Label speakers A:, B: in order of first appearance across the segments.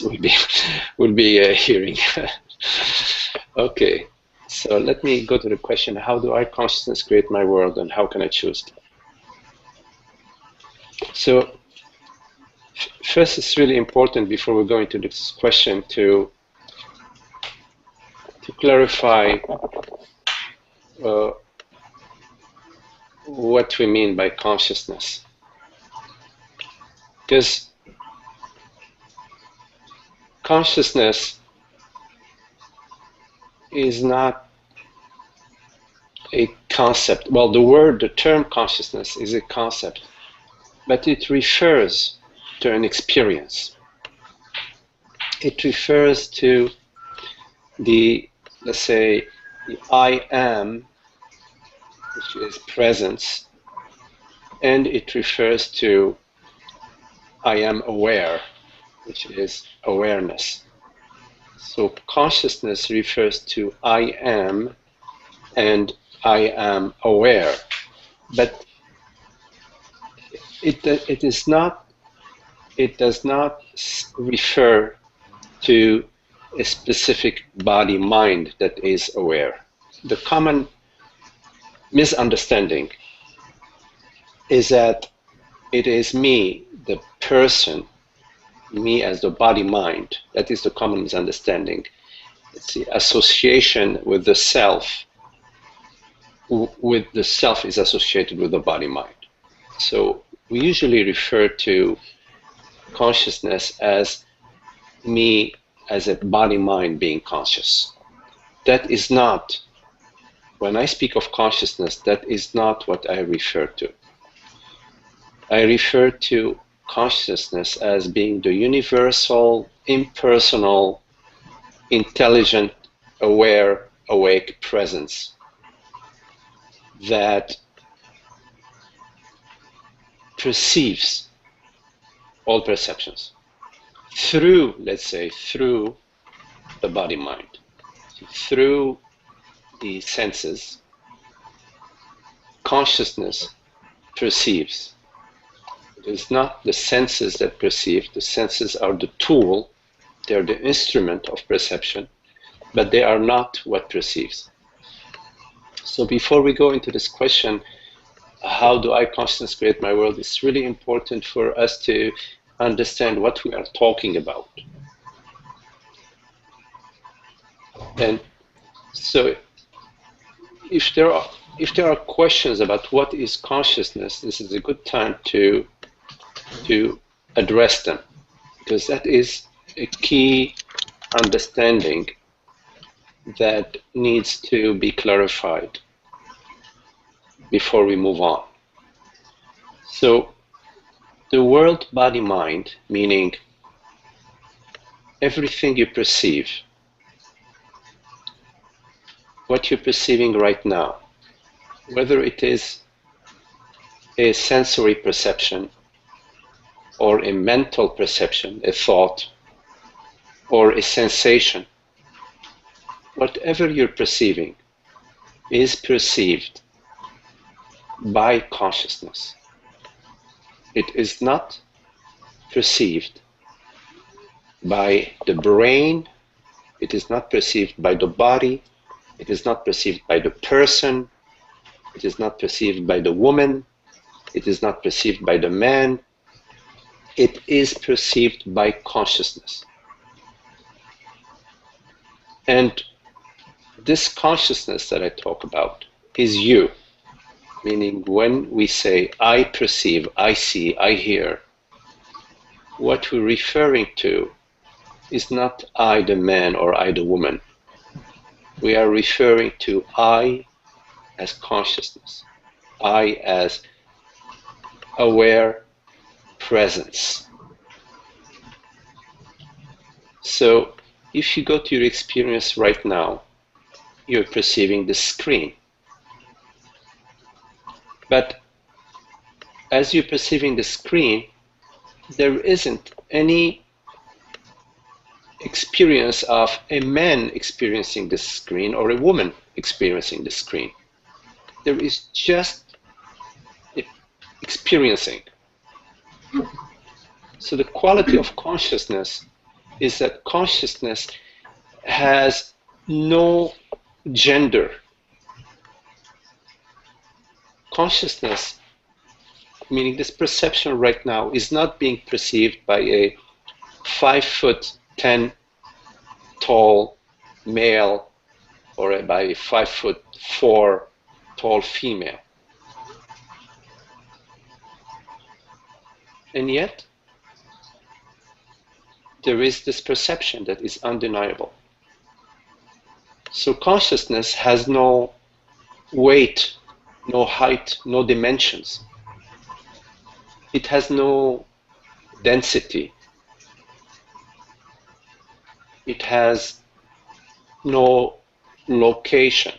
A: audience will be hearing. Okay, so let me go to the question: how do I consciousness create my world, and how can I choose it? So first, it's really important before we go into this question to clarify what we mean by consciousness, because consciousness is not a concept. Well, the term consciousness is a concept, but it refers to an experience. It refers to the, let's say, the I am, which is presence, and it refers to I am aware, which is awareness. So consciousness refers to I am and I am aware, but it does not refer to a specific body-mind that is aware. The common misunderstanding is that it is me, the person, me as the body-mind. That is the common misunderstanding. It's the association with the self. With the self is associated with the body-mind. So we usually refer to consciousness as me as a body-mind being conscious. That is not, when I speak of consciousness, that is not what I refer to. I refer to consciousness as being the universal, impersonal, intelligent, aware, awake presence that perceives all perceptions through, let's say, through the body-mind, through the senses. Consciousness perceives. It is not the senses that perceive. The senses are the tool, they're the instrument of perception, but they are not what perceives. So before we go into this question, how do I consciousness create my world, it's really important for us to understand what we are talking about. And so if there are questions about what is consciousness, this is a good time to address them, because that is a key understanding that needs to be clarified before we move on. So the world body-mind, meaning everything you perceive, what you're perceiving right now, whether it is a sensory perception or a mental perception, a thought, or a sensation, whatever you're perceiving is perceived by consciousness. It is not perceived by the brain, it is not perceived by the body, it is not perceived by the person, it is not perceived by the woman, it is not perceived by the man, it is perceived by consciousness. And this consciousness that I talk about is you. Meaning when we say, I perceive, I see, I hear, what we're referring to is not I the man or I the woman. We are referring to I as consciousness, I as aware presence. So if you go to your experience right now, you're perceiving the screen. But as you're perceiving the screen, there isn't any experience of a man experiencing the screen or a woman experiencing the screen. There is just experiencing. So the quality of consciousness is that consciousness has no gender. Consciousness, meaning this perception right now, is not being perceived by a 5'10" tall male or by a 5'4" tall female. And yet, there is this perception that is undeniable. So consciousness has no weight, no height, no dimensions. It has no density. It has no location.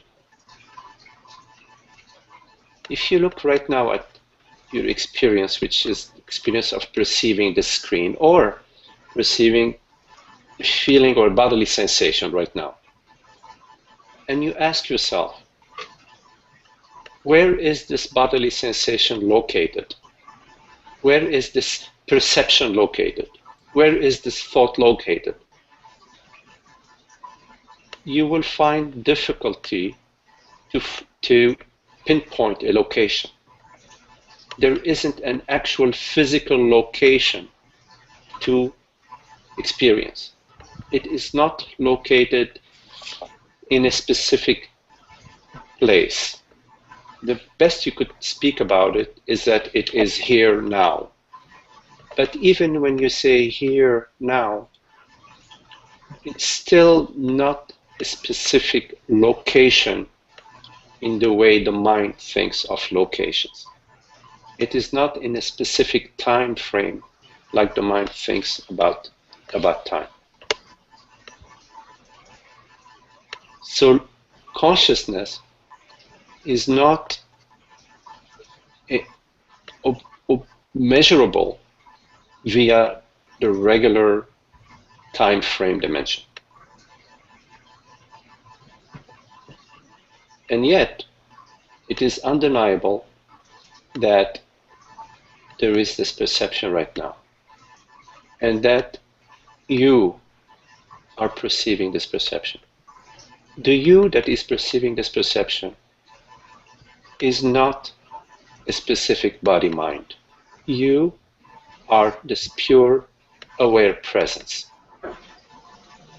A: If you look right now at your experience, which is the experience of perceiving the screen or receiving a feeling or bodily sensation right now, and you ask yourself, where is this bodily sensation located? Where is this perception located? Where is this thought located? You will find difficulty to pinpoint a location. There isn't an actual physical location to experience. It is not located in a specific place. The best you could speak about it is that it is here now. But even when you say here now, it's still not a specific location in the way the mind thinks of locations. It is not in a specific time frame like the mind thinks about time. So consciousness is not measurable via the regular time frame dimension. And yet, it is undeniable that there is this perception right now, and that you are perceiving this perception. The you that is perceiving this perception is not a specific body-mind. You are this pure aware presence.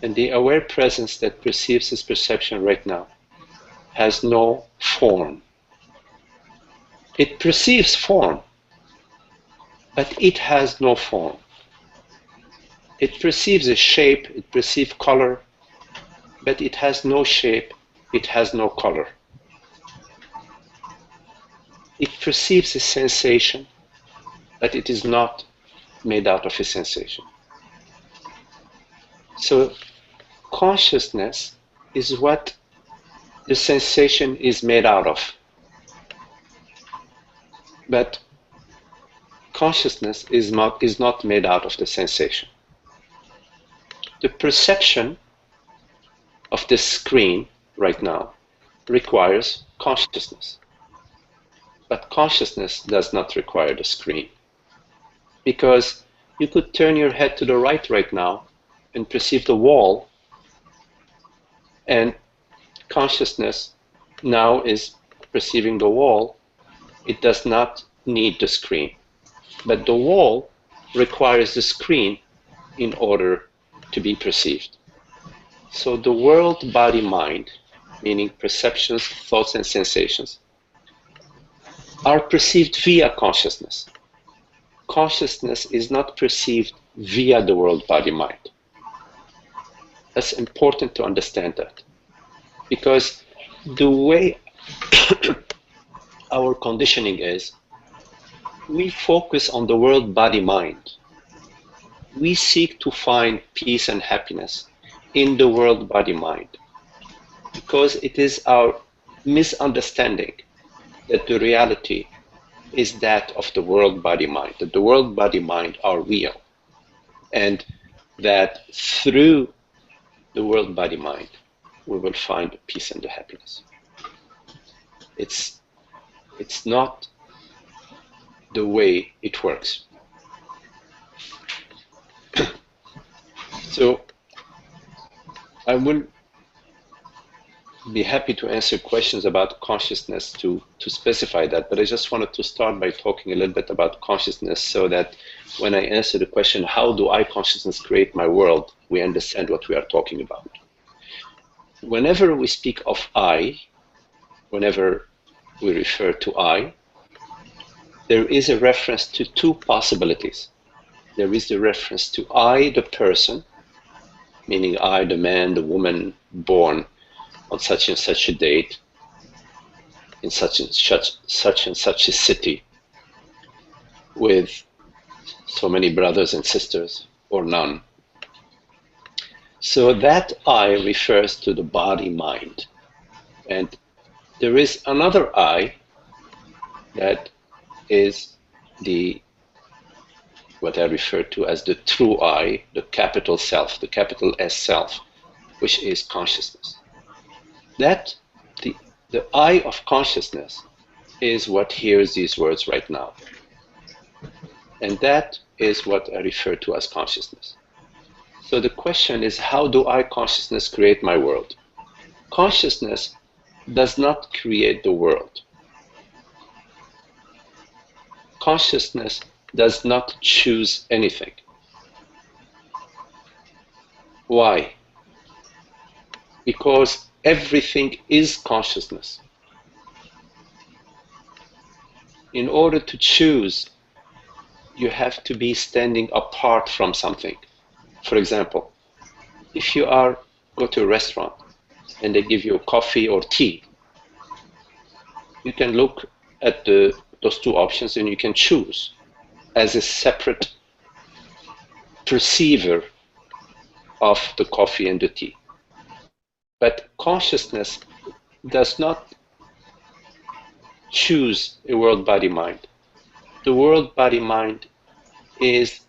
A: And the aware presence that perceives this perception right now has no form. It perceives form, but it has no form. It perceives a shape, it perceives color, but it has no shape, it has no color. It perceives a sensation, but it is not made out of a sensation. So consciousness is what the sensation is made out of. But consciousness is not made out of the sensation. The perception of this screen right now requires consciousness. But consciousness does not require the screen. Because you could turn your head to the right now and perceive the wall, and consciousness now is perceiving the wall. It does not need the screen. But the wall requires the screen in order to be perceived. So the world, body, mind, meaning perceptions, thoughts, and sensations, are perceived via consciousness. Consciousness is not perceived via the world, body, mind. That's important to understand that. Because the way our conditioning is, we focus on the world, body, mind. We seek to find peace and happiness in the world, body, mind. Because it is our misunderstanding that the reality is that of the world, body, mind. That the world, body, mind are real. And that through the world, body, mind, we will find the peace and the happiness. It's not the way it works. So I will be happy to answer questions about consciousness to specify that, but I just wanted to start by talking a little bit about consciousness so that when I answer the question, how do I consciousness create my world, we understand what we are talking about. Whenever we speak of I, whenever we refer to I, there is a reference to two possibilities. There is the reference to I, the person, meaning I, the man, the woman born on such and such a date, in such and such a city, with so many brothers and sisters, or none. So that I refers to the body-mind. And there is another I that is what I refer to as the true I, the capital self, the capital S self, which is consciousness. That the I of consciousness is what hears these words right now. And that is what I refer to as consciousness. So the question is, how do I consciousness create my world? Consciousness does not create the world. Consciousness does not choose anything. Why? Because everything is consciousness. In order to choose, you have to be standing apart from something. For example, if you go to a restaurant and they give you coffee or tea, you can look at those two options and you can choose as a separate perceiver of the coffee and the tea. But consciousness does not choose a world, body, mind. The world, body, mind is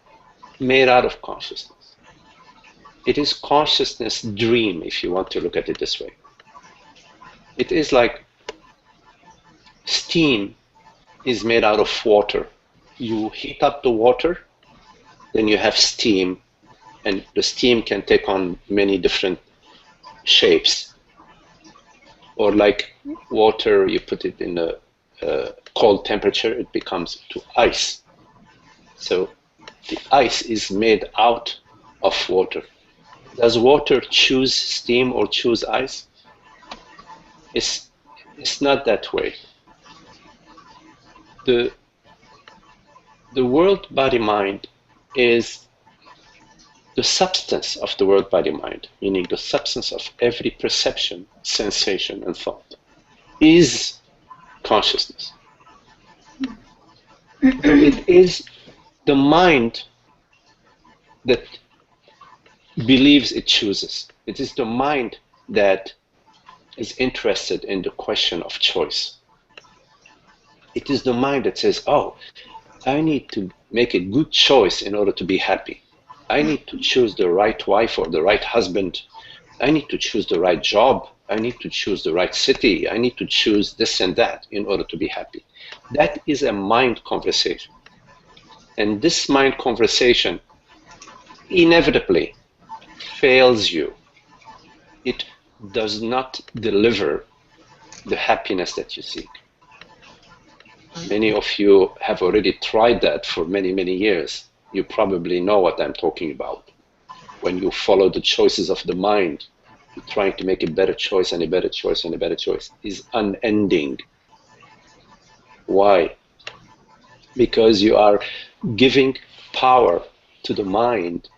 A: made out of consciousness. It is consciousness dream, if you want to look at it this way. It is like steam is made out of water. You heat up the water, then you have steam, and the steam can take on many different shapes. Or like water, you put it in a cold temperature, it becomes to ice. So the ice is made out of water. Does water choose steam or choose ice? It's not that way. The world, body, mind is the substance of the world, body, mind, meaning the substance of every perception, sensation, and thought, is consciousness. It is the mind that believes it chooses. It is the mind that is interested in the question of choice. It is the mind that says, oh, I need to make a good choice in order to be happy. I need to choose the right wife or the right husband. I need to choose the right job. I need to choose the right city. I need to choose this and that in order to be happy. That is a mind conversation. And this mind conversation inevitably fails you. It does not deliver the happiness that you seek. Many of you have already tried that for many, many years. You probably know what I'm talking about. When you follow the choices of the mind, you're trying to make a better choice and a better choice and a better choice is unending. Why? Because you are giving power to the mind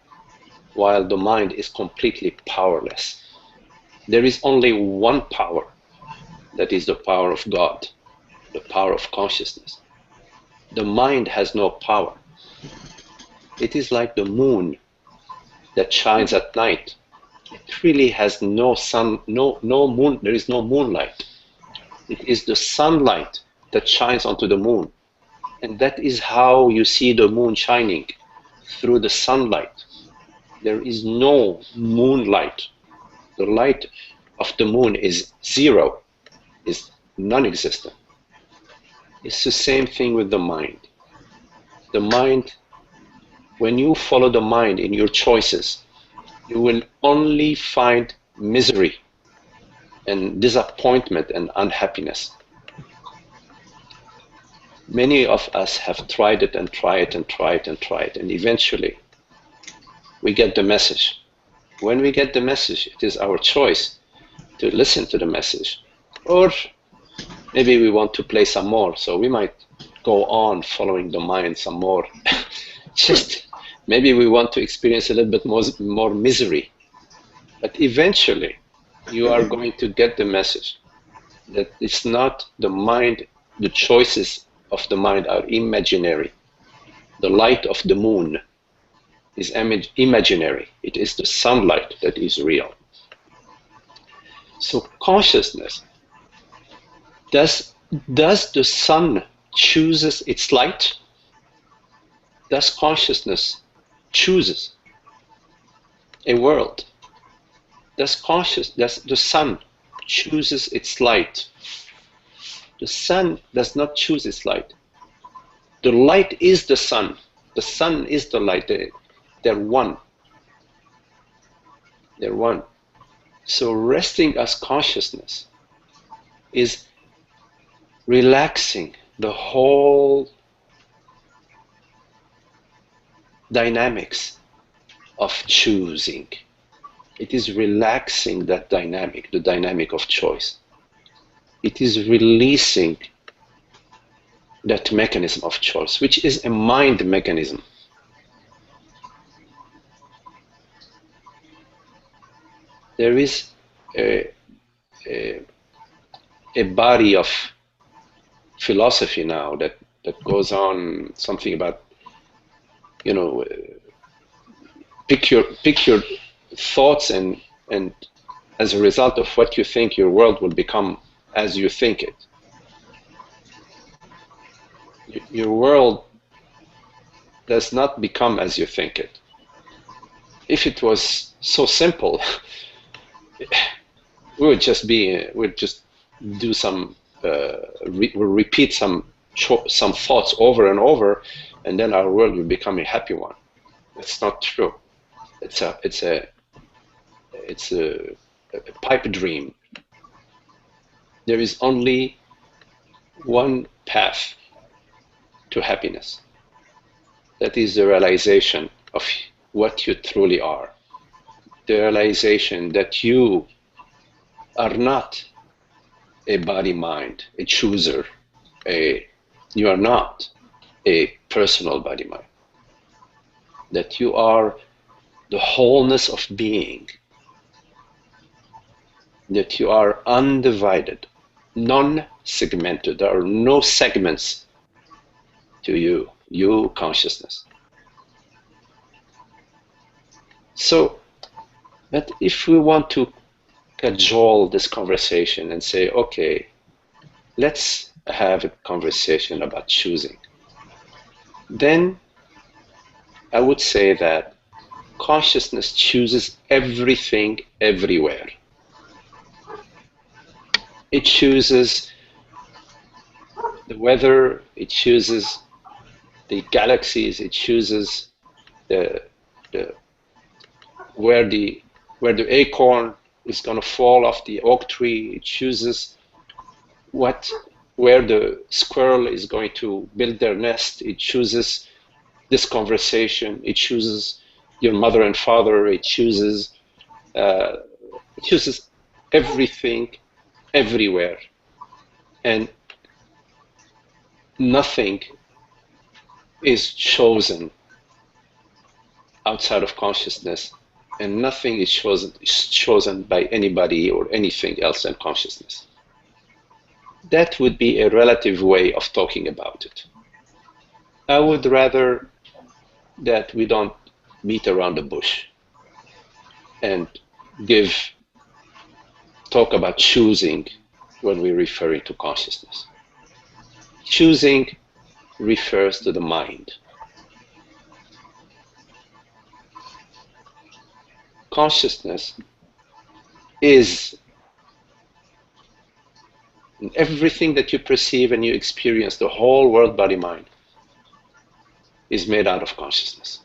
A: while the mind is completely powerless. There is only one power, that is the power of God, the power of consciousness. The mind has no power. It is like the moon that shines at night. It really has no sun, no moon, there is no moonlight. It is the sunlight that shines onto the moon. And that is how you see the moon shining, through the sunlight. There is no moonlight. The light of the moon is zero, is non-existent. It's the same thing with the mind. The mind, when you follow the mind in your choices, you will only find misery and disappointment and unhappiness. Many of us have tried it and tried and tried and tried, and eventually we get the message. When we get the message, it is our choice to listen to the message. Or maybe we want to play some more, so we might go on following the mind some more. Just maybe we want to experience a little bit more misery. But eventually, you are going to get the message that it's not the mind, the choices of the mind are imaginary. The light of the moon is imaginary. It is the sunlight that is real. So consciousness, does the sun chooses its light? Does consciousness chooses a world? Does the sun chooses its light? The sun does not choose its light. The light is the sun. The sun is the light. They're one. They're one. So resting as consciousness is relaxing the whole dynamics of choosing. It is relaxing that dynamic, the dynamic of choice. It is releasing that mechanism of choice, which is a mind mechanism. There is a body of philosophy now that goes on something about, pick your thoughts, and as a result of what you think, your world will become as you think it. Your world does not become as you think it. If it was so simple, we'd just do some, repeat some thoughts over and over, and then our world will become a happy one. It's not true. It's a pipe dream. There is only one path to happiness. That is the realization of what you truly are. The realization that you are not a body-mind, a chooser. You are not a personal body-mind. That you are the wholeness of being. That you are undivided, non-segmented. There are no segments to you consciousness. So, but if we want to cajole this conversation and say, okay, let's have a conversation about choosing, then I would say that consciousness chooses everything everywhere. It chooses the weather, it chooses the galaxies, it chooses where the acorn is going to fall off the oak tree. It chooses where the squirrel is going to build their nest. It chooses this conversation. It chooses your mother and father. It chooses everything, everywhere, and nothing is chosen outside of consciousness, and nothing is chosen by anybody or anything else than consciousness. That would be a relative way of talking about it. I would rather that we don't beat around the bush and talk about choosing when we're referring to consciousness. Choosing refers to the mind. Consciousness is everything that you perceive and you experience, the whole world, body, mind, is made out of consciousness.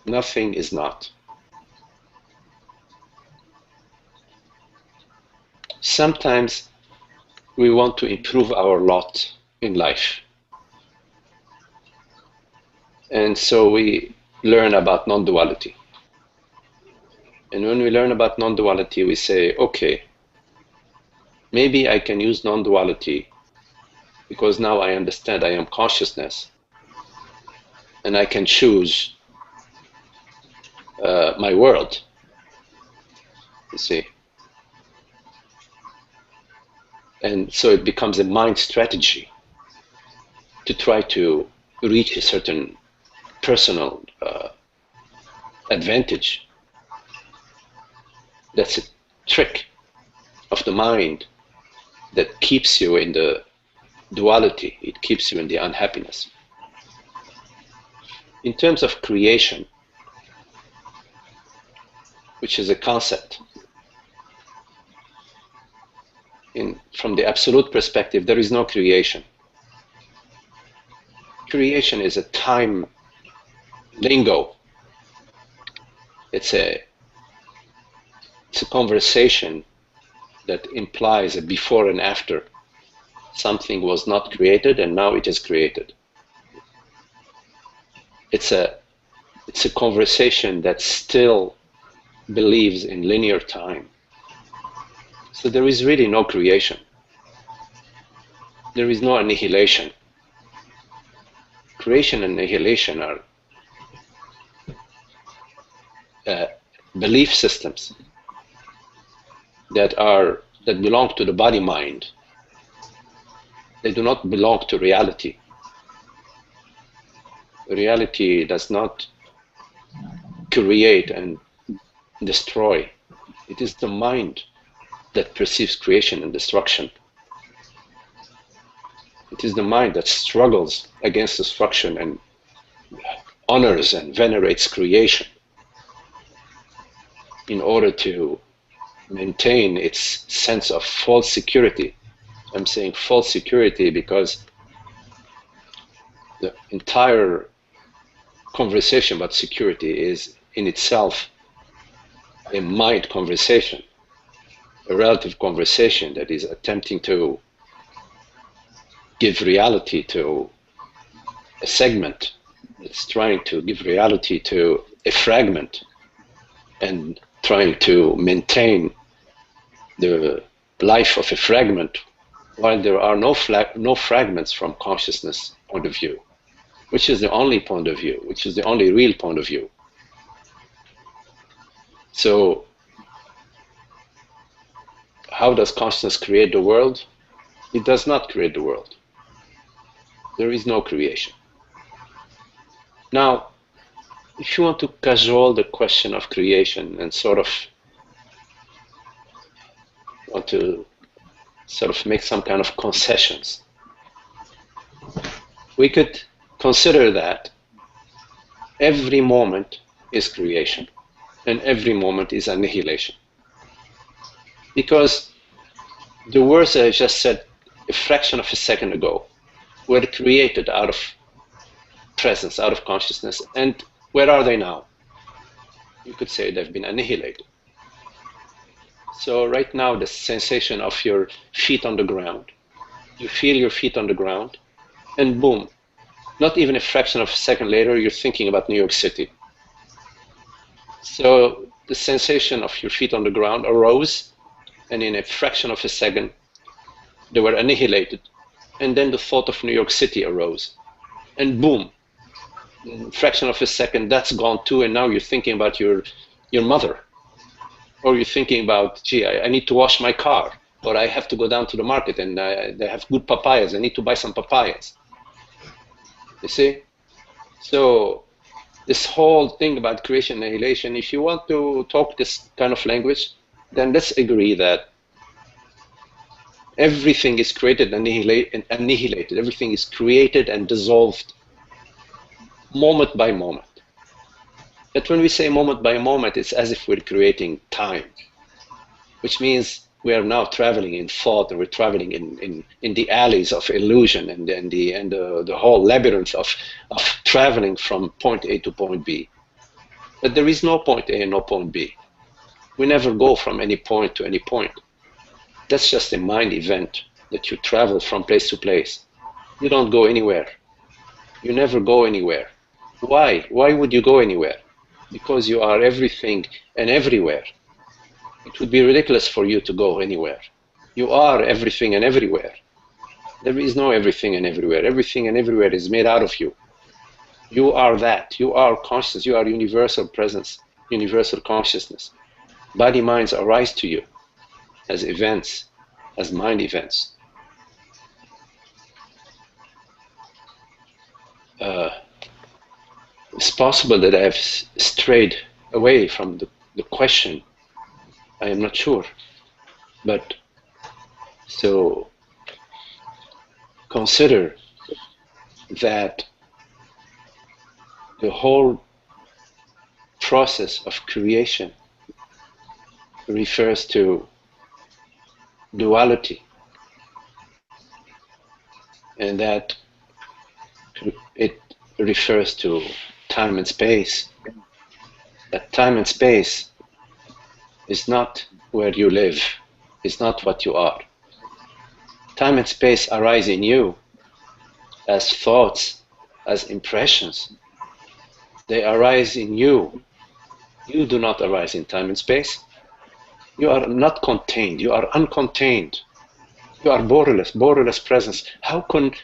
A: Nothing is not. Sometimes we want to improve our lot in life. And so we learn about non-duality. And when we learn about non-duality, we say, okay, maybe I can use non-duality because now I understand I am consciousness, and I can choose my world, you see. And so it becomes a mind strategy to try to reach a certain personal advantage. That's a trick of the mind that keeps you in the duality. It keeps you in the unhappiness. In terms of creation, which is a concept, from the absolute perspective, there is no creation. Creation is a time lingo. It's a conversation that implies a before and after. Something was not created and now it is created. It's a conversation that still believes in linear time. So there is really no creation. There is no annihilation. Creation and annihilation are belief systems that belong to the body mind. They do not belong to reality. Reality does not create and destroy. It is the mind that perceives creation and destruction. It is the mind that struggles against destruction and honors and venerates creation in order to maintain its sense of false security. I'm saying false security because the entire conversation about security is in itself a mind conversation, a relative conversation that is attempting to give reality to a segment. It's trying to give reality to a fragment and trying to maintain the life of a fragment while there are no fragments from consciousness point of view, which is the only point of view, which is the only real point of view. So how does consciousness create the world? It does not create the world. There is no creation. Now, if you want to cajole the question of creation and want to make some kind of concessions, we could consider that every moment is creation and every moment is annihilation. Because the words I just said a fraction of a second ago were created out of presence, out of consciousness, and where are they now? You could say they've been annihilated. So right now, the sensation of your feet on the ground, you feel your feet on the ground, and boom, not even a fraction of a second later, you're thinking about New York City. So the sensation of your feet on the ground arose, and in a fraction of a second, they were annihilated. And then the thought of New York City arose, and boom, in a fraction of a second, that's gone too, and now you're thinking about your mother. Or you're thinking about, gee, I need to wash my car, or I have to go down to the market and they have good papayas, I need to buy some papayas. You see? So this whole thing about creation and annihilation, if you want to talk this kind of language, then let's agree that everything is created and annihilated. Everything is created and dissolved moment by moment. But when we say moment by moment, it's as if we're creating time, which means we are now traveling in thought, and we're traveling in the alleys of illusion and the whole labyrinth of traveling from point A to point B. But there is no point A and no point B. We never go from any point to any point. That's just a mind event that you travel from place to place. You don't go anywhere. You never go anywhere. Why? Why would you go anywhere? Because you are everything and everywhere. It would be ridiculous for you to go anywhere. You are everything and everywhere. There is no everything and everywhere. Everything and everywhere is made out of you. You are that. You are consciousness. You are universal presence, universal consciousness. Body minds arise to you as events, as mind events. It's possible that I have strayed away from the question. I am not sure. But so consider that the whole process of creation refers to duality, and that it refers to time and space. That time and space is not where you live, is not what you are. Time and space arise in you as thoughts, as impressions. They arise in you. You do not arise in time and space. You are not contained. You are uncontained. You are borderless presence. How could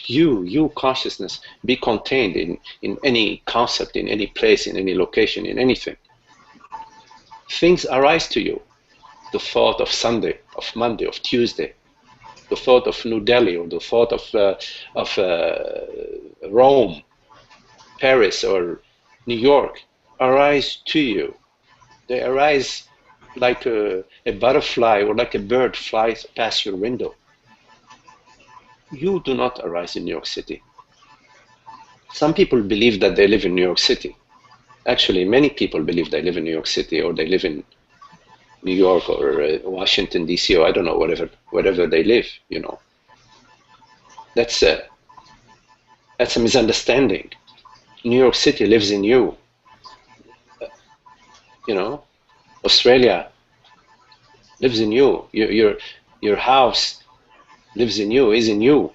A: you consciousness, be contained in any concept, in any place, in any location, in anything? Things arise to you. The thought of Sunday, of Monday, of Tuesday, the thought of New Delhi, or the thought of Rome, Paris, or New York arise to you. They arise like a butterfly or like a bird flies past your window. You do not arise in New York City. Some people believe that they live in New York City. Actually, many people believe they live in New York City, or they live in New York, or Washington, D.C., or I don't know, wherever they live, you know. That's a misunderstanding. New York City lives in you. You know, Australia lives in you. Your house lives in you, is in you.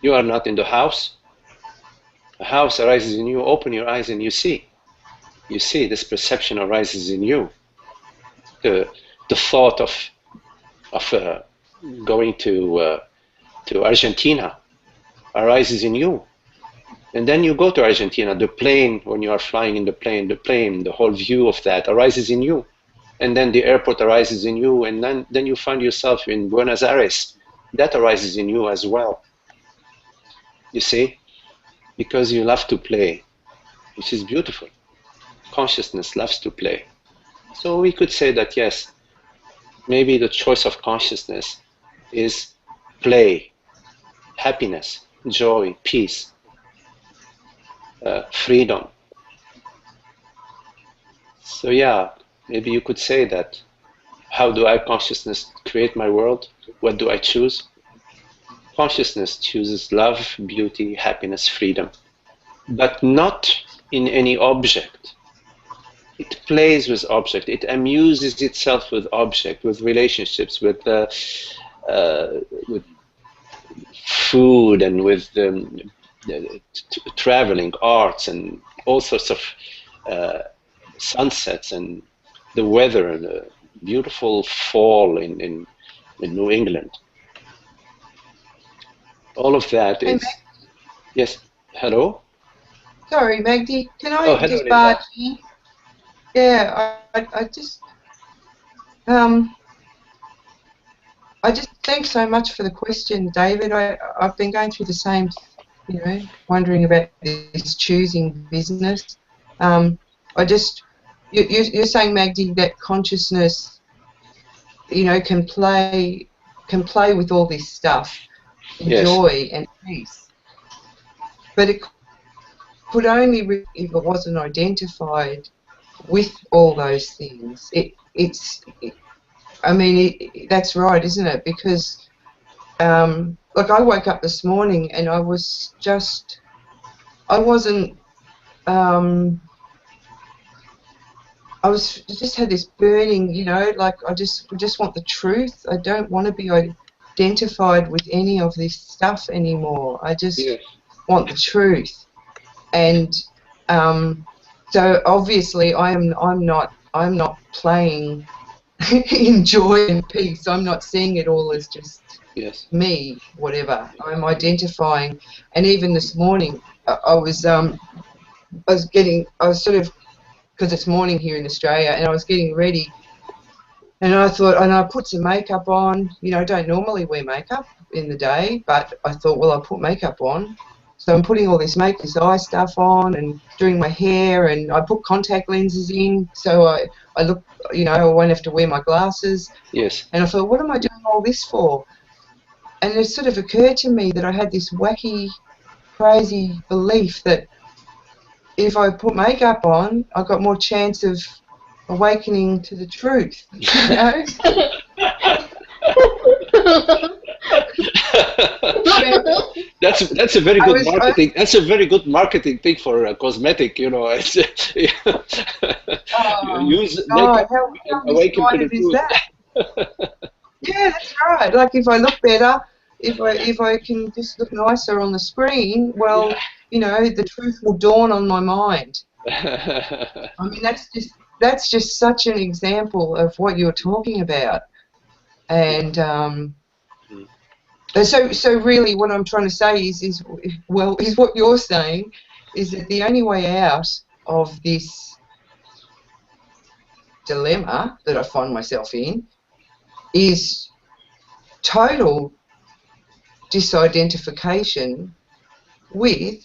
A: You are not in the house. The house arises in you. Open your eyes and you see. You see, this perception arises in you. The thought of going to Argentina arises in you. And then you go to Argentina. The plane, when you are flying in the plane, the whole view of that arises in you. And then the airport arises in you, and then you find yourself in Buenos Aires. That arises in you as well. You see? Because you love to play, which is beautiful. Consciousness loves to play. So we could say that, yes, maybe the choice of consciousness is play, happiness, joy, peace, freedom. So yeah, maybe you could say that. How do I consciousness create my world? What do I choose? Consciousness chooses love, beauty, happiness, freedom, but not in any object. It plays with object. It amuses itself with object, with relationships, with food, and with traveling, arts, and all sorts of sunsets, and the weather, and the beautiful fall in New England. All of that is... Yes, hello?
B: Sorry, Magdi, can I just barge in? Yeah, I just thanks so much for the question, David. I've been going through the same, you know, wondering about this choosing business. You're saying, Magdi, that consciousness, you know, can play with all this stuff, joy and peace, but it could only if it wasn't identified with all those things. That's right, isn't it? Because like I woke up this morning and I wasn't just had this burning, you know, like I just want the truth. I don't want to be identified with any of this stuff anymore. I just want the truth. And so obviously I'm not playing in joy and peace. I'm not seeing it all as just me, whatever. I'm identifying. And even this morning I was sort of, because it's morning here in Australia, and I was getting ready, and I thought, and I put some makeup on. You know, I don't normally wear makeup in the day, but I thought, well, I'll put makeup on. So I'm putting all this eye stuff on and doing my hair, and I put contact lenses in so I look, you know, I won't have to wear my glasses.
A: Yes.
B: And I thought, what am I doing all this for? And it sort of occurred to me that I had this wacky, crazy belief that if I put makeup on, I've got more chance of awakening to the truth, you know?
A: That's a very good marketing. That's a very good marketing thing for a cosmetic. You know, it's, use makeup.
B: How misguided is that? Yeah, that's right. Like if I look better, if I can just look nicer on the screen, well, you know, the truth will dawn on my mind. I mean, that's just such an example of what you're talking about. And so really what I'm trying to say is what you're saying is that the only way out of this dilemma that I find myself in is total disidentification with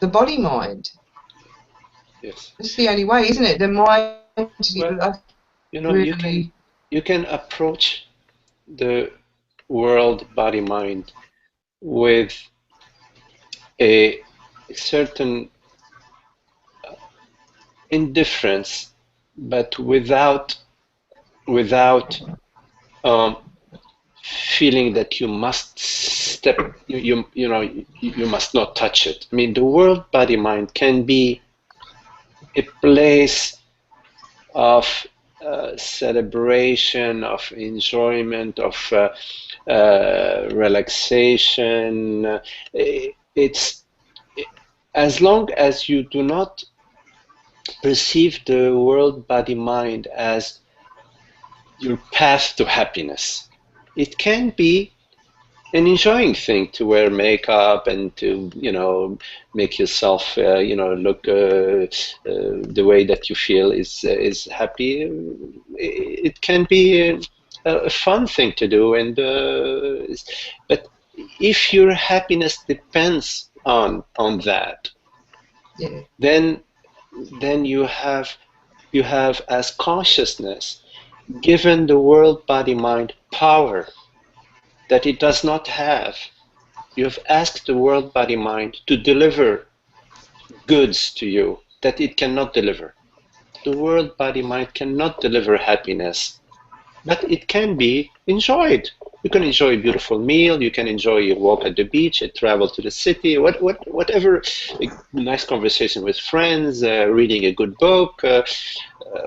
B: the body mind.
A: Yes.
B: It's the only way, isn't it? The mind.
A: Well, you know, you can approach the world body mind with a certain indifference, but without feeling that you must step, you know, you must not touch it. I mean, the world body mind can be a place of celebration, of enjoyment, of relaxation. It's as long as you do not perceive the world body mind as your path to happiness. It can be an enjoying thing to wear makeup and to, you know, make yourself, you know, look the way that you feel is happy. It can be a fun thing to do, and but if your happiness depends on that, then you have as consciousness given the world body mind power that it does not have. You have asked the world body mind to deliver goods to you that it cannot deliver. The world body mind cannot deliver happiness, but it can be enjoyed. You can enjoy a beautiful meal, you can enjoy a walk at the beach, a travel to the city, whatever, a nice conversation with friends, reading a good book,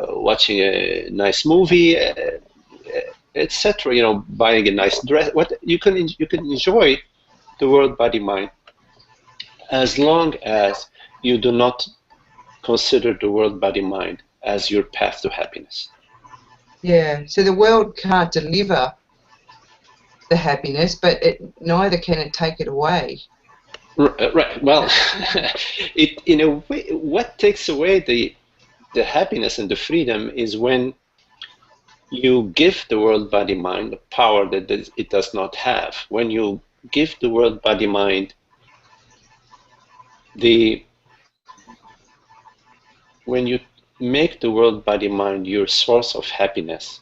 A: watching a nice movie, etc. You know, buying a nice dress. What you can enjoy the world body mind as long as you do not consider the world body mind as your path to happiness.
B: Yeah. So the world can't deliver the happiness, but neither can it take it away.
A: Right. Well, it, in a way, what takes away the happiness and the freedom is when you give the world body mind the power that it does not have. When you give the world body mind when you make the world body mind your source of happiness,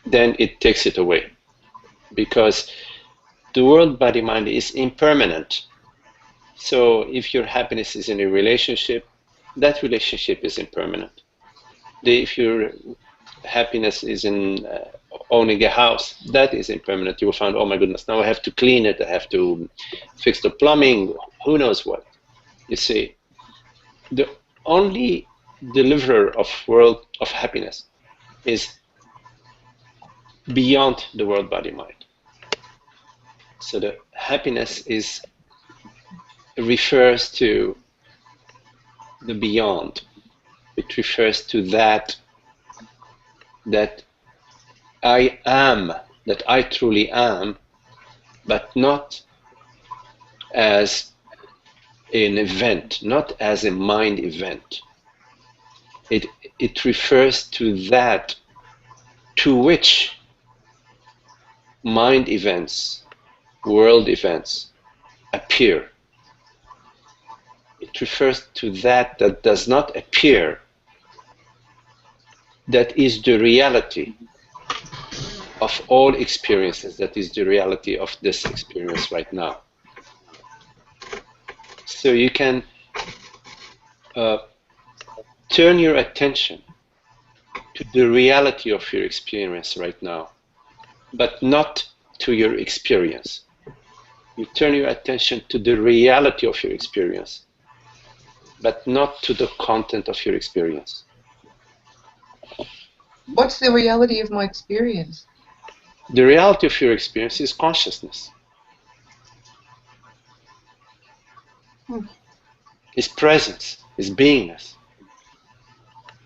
A: then it takes it away, because the world body mind is impermanent. So if your happiness is in a relationship, that relationship is impermanent. If your happiness is in owning a house, that is impermanent. You will find, oh my goodness, now I have to clean it, I have to fix the plumbing, who knows what. You see, the only deliverer of world of happiness is beyond the world, body, mind. So the happiness refers to the beyond. It refers to that I am, that I truly am, but not as an event, not as a mind event. It refers to that to which mind events, world events appear. It refers to that does not appear, that is the reality of all experiences, that is the reality of this experience right now. So you can turn your attention to the reality of your experience right now, but not to your experience. You turn your attention to the reality of your experience, but not to the content of your experience.
B: What's the reality of my experience?
A: The reality of your experience is consciousness. Is presence, is beingness,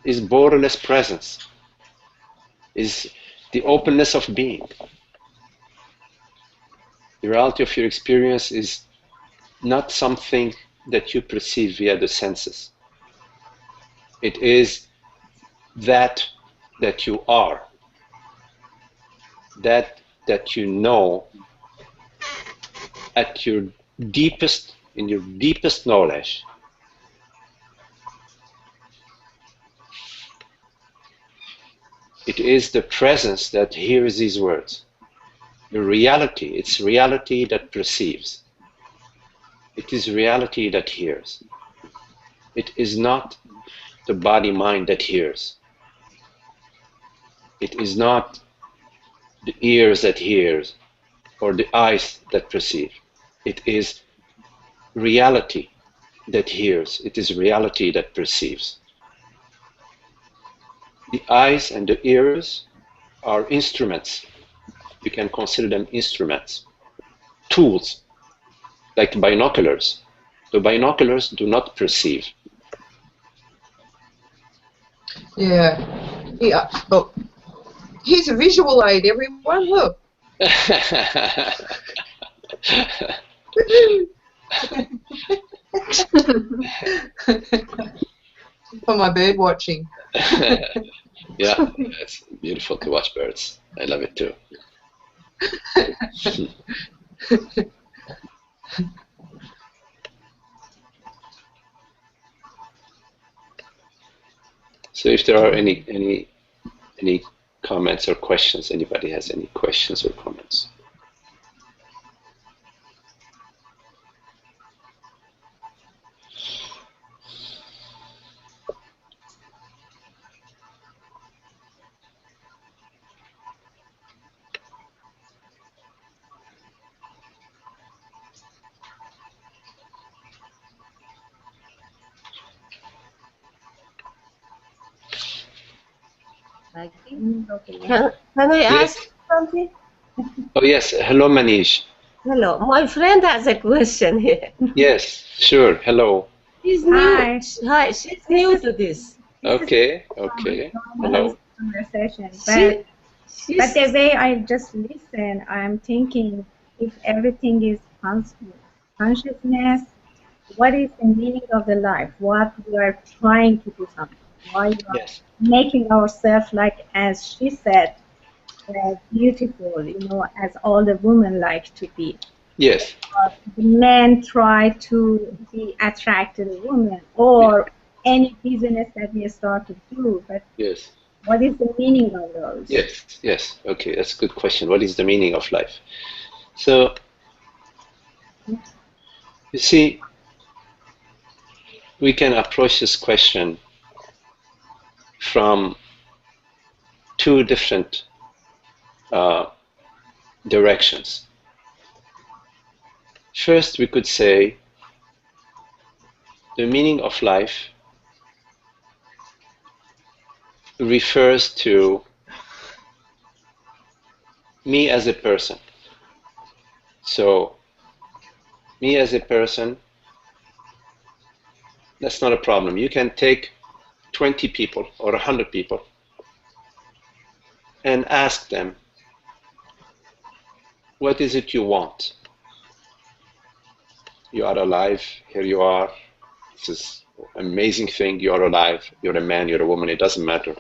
A: is borderless presence, is the openness of being. The reality of your experience is not something that you perceive via the senses. It is that you are, that you know at your deepest, in your deepest knowledge. It is the presence that hears these words. The reality, it's reality that perceives. It is reality that hears. It is not the body-mind that hears. It is not the ears that hears or the eyes that perceive. It is reality that hears. It is reality that perceives. The eyes and the ears are instruments. You can consider them instruments, tools, like binoculars. The binoculars do not perceive.
B: Yeah. Look, here's a visual aid, everyone. Look. For my bird watching.
A: Yeah, it's beautiful to watch birds. I love it too. So if there are any comments or questions, anybody has any questions or comments?
C: Can I ask something?
A: Oh yes, hello Manish.
C: Hello, my friend has a question here.
A: Yes, sure, hello.
C: She's new. Hi, she's new to this.
A: Okay. Hello.
D: Conversation, but the way I just listen, I'm thinking if everything is consciousness, what is the meaning of the life? What we are trying to do something? Why we are making ourselves, like as she said, beautiful, as all the women like to be.
A: Yes.
D: The men try to be attracted to women, or any business that we start to do, but
A: yes.
D: What is the meaning of those?
A: Yes. Okay, that's a good question. What is the meaning of life? So, you see, we can approach this question from two different directions. First, we could say the meaning of life refers to me as a person. So, me as a person, that's not a problem. You can take 20 people or 100 people and ask them, what is it you want? You are alive, here you are. This is an amazing thing, you are alive, you're a man, you're a woman, it doesn't matter.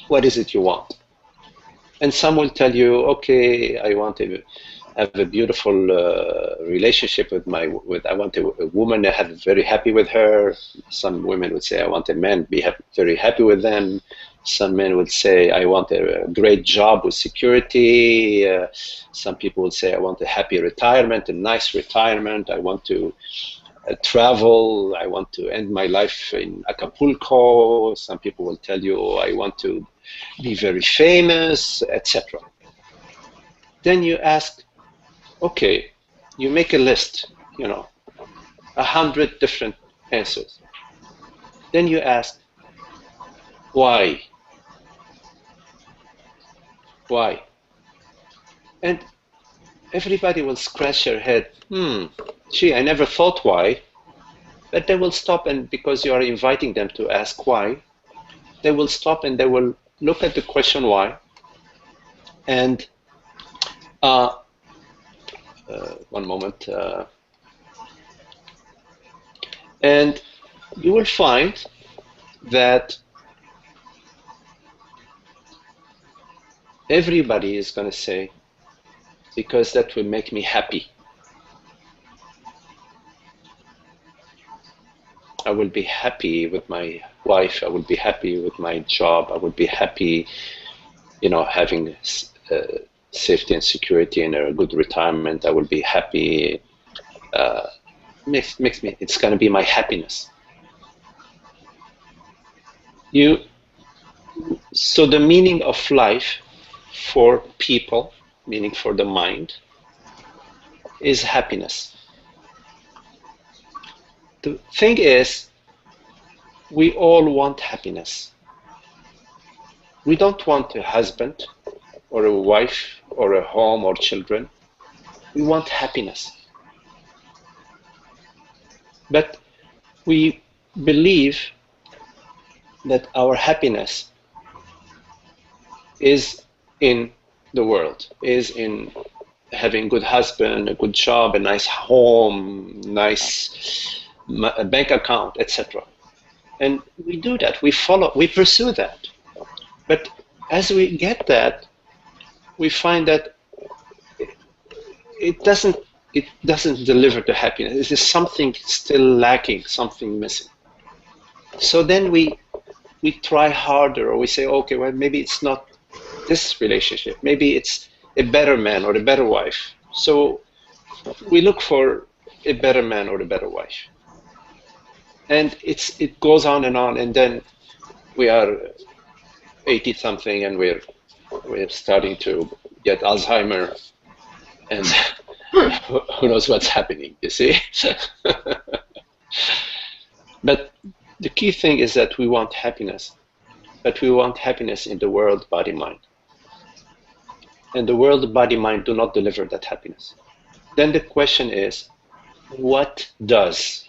A: What is it you want? And some will tell you, okay, I want to have a beautiful relationship with I want a woman, I have very happy with her. Some women would say, I want a man, be very happy with them. Some men would say, I want a great job with security. Some people would say, I want a happy retirement, a nice retirement. I want to travel. I want to end my life in Acapulco. Some people will tell you, I want to be very famous, etc. Then you ask, okay, you make a list, 100 different answers. Then you ask, why? Why? And everybody will scratch their head. Gee, I never thought why. But they will stop, and because you are inviting them to ask why, they will stop and they will look at the question why. And one moment. And you will find that everybody is going to say, because that will make me happy. I will be happy with my wife, I will be happy with my job, I will be happy, having safety and security and a good retirement, I will be happy. It's going to be my happiness. So the meaning of life for people, meaning for the mind, is happiness. The thing is, we all want happiness. We don't want a husband or a wife or a home or children. We want happiness. But we believe that our happiness is in the world, is in having a good husband, a good job, a nice home, nice bank account, etc. And we do that, we pursue that. But as we get that, we find that it doesn't deliver the happiness. There is something still lacking, something missing. So then we try harder, or we say, okay, well, maybe it's not this relationship. Maybe it's a better man or a better wife. So we look for a better man or a better wife. And it goes on, and then we are 80-something, and we're starting to get Alzheimer, and who knows what's happening, you see? But the key thing is that we want happiness, but we want happiness in the world, body, mind. And the world, body, mind do not deliver that happiness. Then the question is, what does?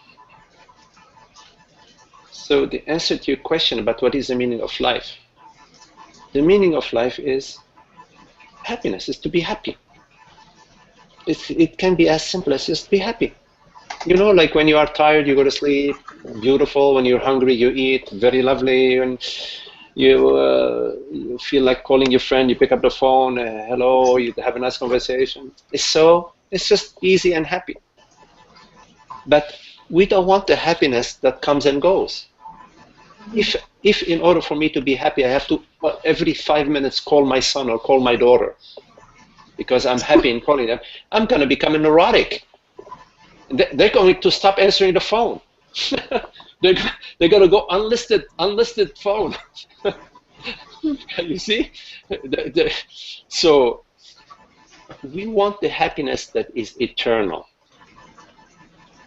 A: So the answer to your question about what is the meaning of life, the meaning of life is happiness, is to be happy. It can be as simple as just be happy. Like when you are tired, you go to sleep, beautiful. When you're hungry, you eat, very lovely. And you feel like calling your friend, you pick up the phone, hello, you have a nice conversation. It's just easy and happy. But we don't want the happiness that comes and goes. If in order for me to be happy, I have to every 5 minutes call my son or call my daughter because I'm happy in calling them, I'm going to become a neurotic. They're going to stop answering the phone. They're going to go unlisted phone. You see? So we want the happiness that is eternal.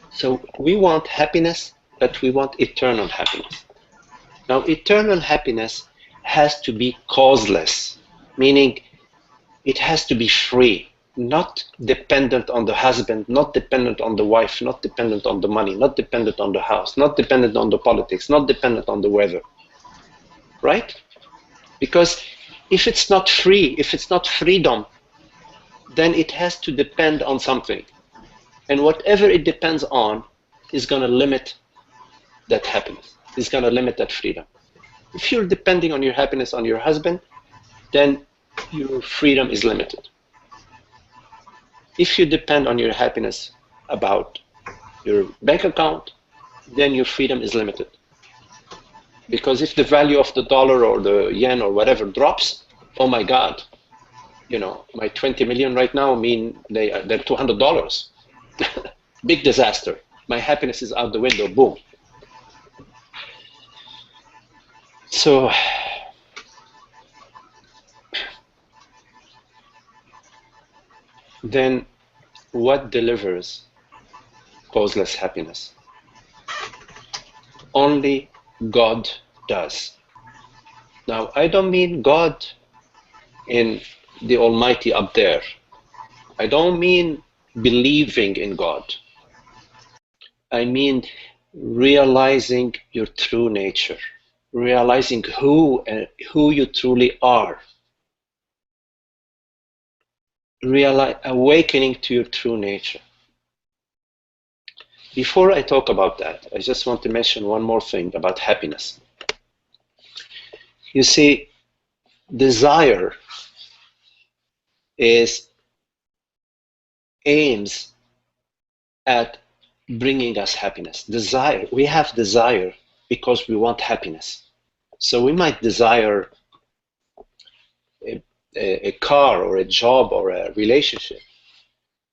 A: So we want happiness, but we want eternal happiness. Now, eternal happiness has to be causeless, meaning it has to be free, not dependent on the husband, not dependent on the wife, not dependent on the money, not dependent on the house, not dependent on the politics, not dependent on the weather. Right? Because if it's not free, if it's not freedom, then it has to depend on something. And whatever it depends on is going to limit that happiness, is going to limit that freedom. If you're depending on your happiness on your husband, then your freedom is limited. If you depend on your happiness about your bank account, then your freedom is limited. Because if the value of the dollar or the yen or whatever drops, oh my God, you know, my 20 million right now mean they're $200. Big disaster. My happiness is out the window, boom. So, then what delivers causeless happiness? Only God does. Now, I don't mean God in the Almighty up there. I don't mean believing in God. I mean realizing your true nature, realizing who you truly are, awakening to your true nature. Before I talk about that, I just want to mention one more thing about happiness. You see, desire aims at bringing us happiness. Desire, we have desire because we want happiness. So we might desire a car or a job or a relationship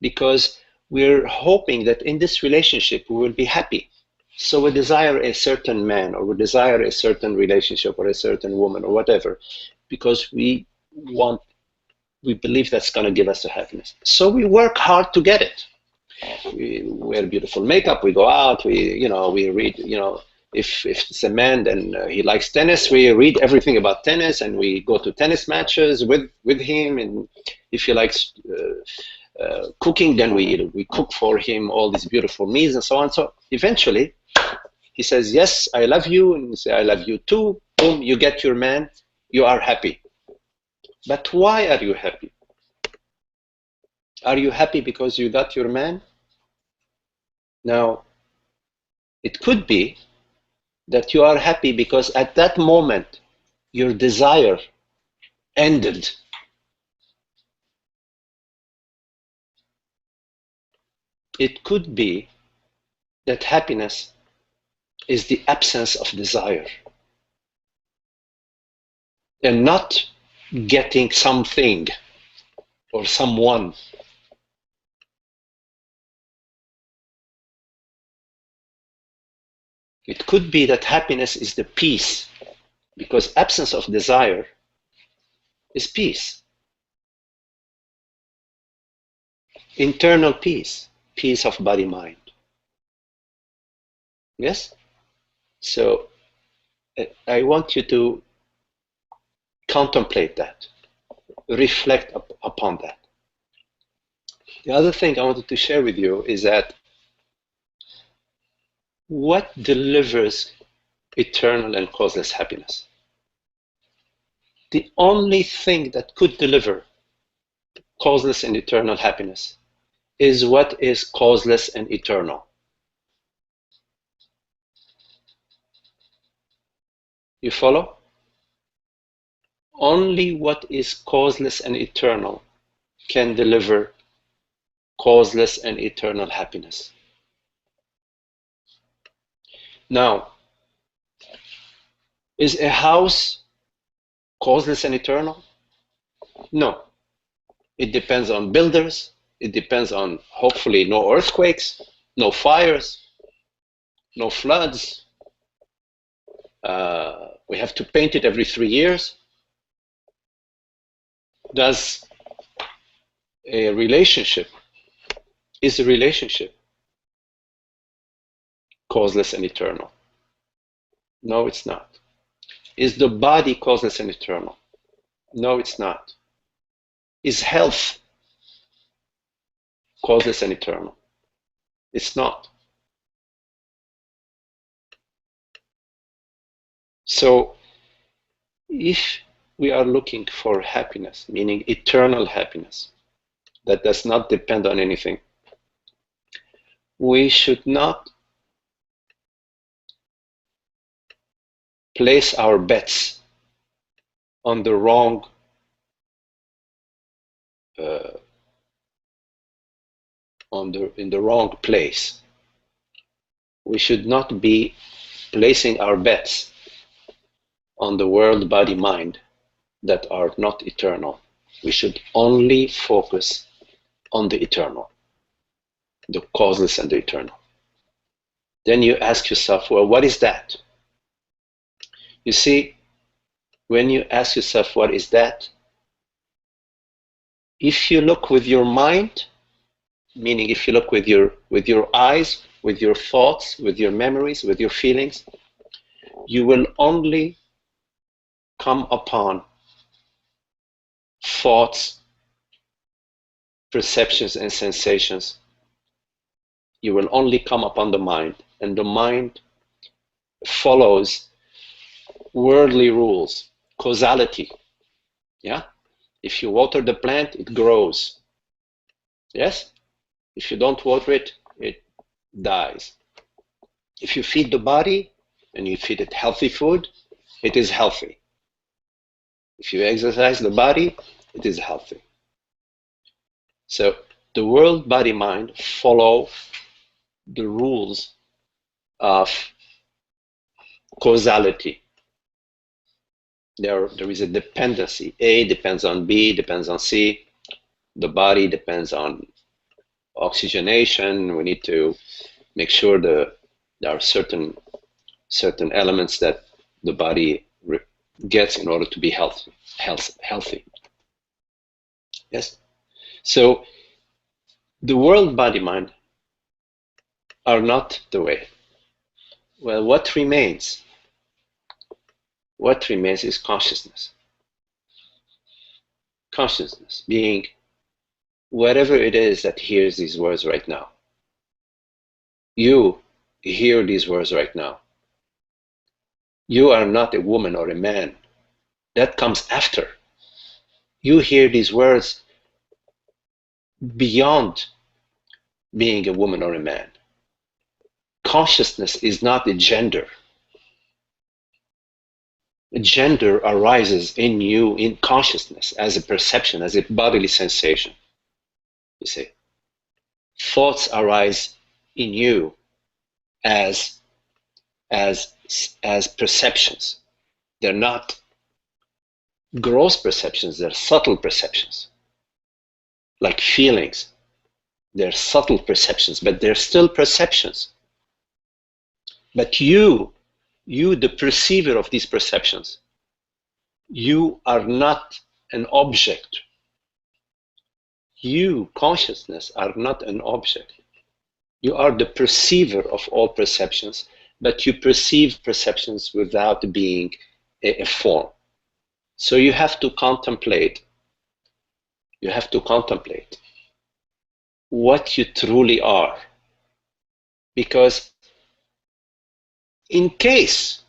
A: because we're hoping that in this relationship we will be happy. So we desire a certain man, or we desire a certain relationship, or a certain woman, or whatever, because we believe that's going to give us the happiness. So we work hard to get it. We wear beautiful makeup, we go out, we read, if it's a man, then he likes tennis, we read everything about tennis, and we go to tennis matches with him. And if he likes cooking, then we cook for him all these beautiful meals and so on. So eventually he says, yes, I love you, and you say, I love you too. Boom, you get your man, you are happy. But why are you happy? Are you happy because you got your man? Now, it could be that you are happy because at that moment your desire ended. It could be that happiness is the absence of desire and not getting something or someone. It could be that happiness is the peace, because absence of desire is peace. Internal peace, peace of body-mind. Yes? So I want you to contemplate that, reflect upon that. The other thing I wanted to share with you is that what delivers eternal and causeless happiness? The only thing that could deliver causeless and eternal happiness is what is causeless and eternal. You follow? Only what is causeless and eternal can deliver causeless and eternal happiness. Now, is a house causeless and eternal? No. It depends on builders. It depends on, hopefully, no earthquakes, no fires, no floods. We have to paint it every 3 years. Is a relationship causeless and eternal? No, it's not. Is the body causeless and eternal? No, it's not. Is health causeless and eternal? It's not. So, if we are looking for happiness, meaning eternal happiness, that does not depend on anything, we should not place our bets on the wrong in the wrong place. We should not be placing our bets on the world, body, mind that are not eternal. We should only focus on the eternal, the causeless and the eternal. Then you ask yourself, well, what is that? You see, when you ask yourself, what is that? If you look with your mind, meaning if you look with your eyes, with your thoughts, with your memories, with your feelings, you will only come upon thoughts, perceptions, and sensations. You will only come upon the mind, and the mind follows worldly rules, causality. Yeah? If you water the plant, it grows. Yes? If you don't water it, it dies. If you feed the body and you feed it healthy food, it is healthy. If you exercise the body, it is healthy. So the world, body, mind follow the rules of causality. There is a dependency. A depends on B, depends on C. The body depends on oxygenation. We need to make sure that there are certain elements that the body gets in order to be healthy. Yes. So the world, body, mind are not the way. Well, what remains? What remains is consciousness. Consciousness being whatever it is that hears these words right now. You hear these words right now. You are not a woman or a man. That comes after. You hear these words beyond being a woman or a man. Consciousness is not a gender. Gender arises in you, in consciousness, as a perception, as a bodily sensation. You see, thoughts arise in you as perceptions. They're not gross perceptions, they're subtle perceptions. Like feelings, they're subtle perceptions, but they're still perceptions. But you, the perceiver of these perceptions, you are not an object. You, consciousness, are not an object. You are the perceiver of all perceptions, but you perceive perceptions without being a form. So you have to contemplate. You have to contemplate what you truly are. Because in case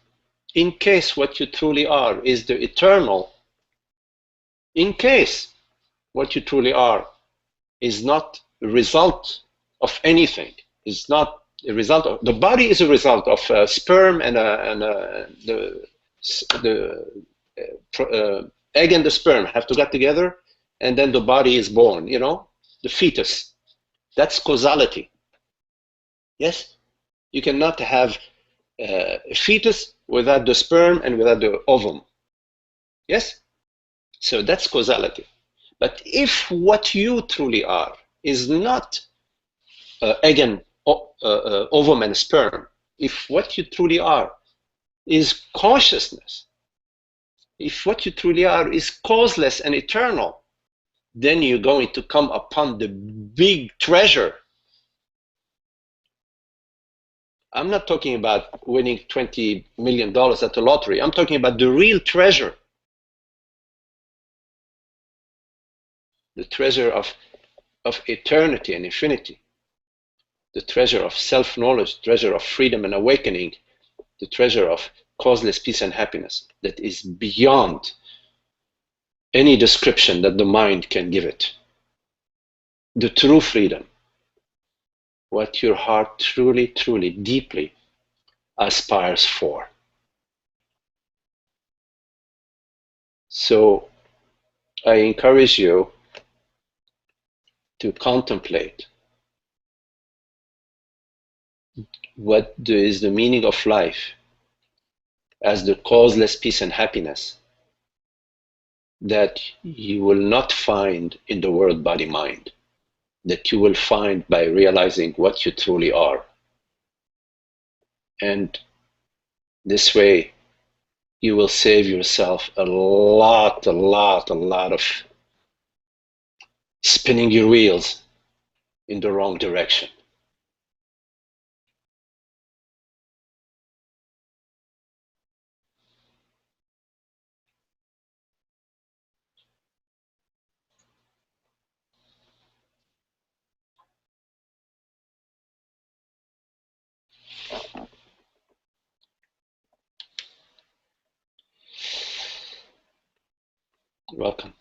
A: what you truly are is the eternal, in case what you truly are is not a result of anything, is not a result of, the body is a result of sperm and the egg and the sperm have to get together, and then the body is born, you know, the fetus. That's causality. Yes? You cannot have a fetus without the sperm and without the ovum. Yes? So that's causality. But if what you truly are is not egg and ovum and sperm, if what you truly are is consciousness, if what you truly are is causeless and eternal, then you're going to come upon the big treasure I'm not talking about winning $20 million at the lottery. I'm talking about the real treasure. The treasure of eternity and infinity. The treasure of self-knowledge, treasure of freedom and awakening, the treasure of causeless peace and happiness that is beyond any description that the mind can give it. The true freedom, what your heart truly, truly, deeply aspires for. So I encourage you to contemplate what is the meaning of life as the causeless peace and happiness that you will not find in the world, body, mind, that you will find by realizing what you truly are. And this way, you will save yourself a lot of spinning your wheels in the wrong direction. Welcome.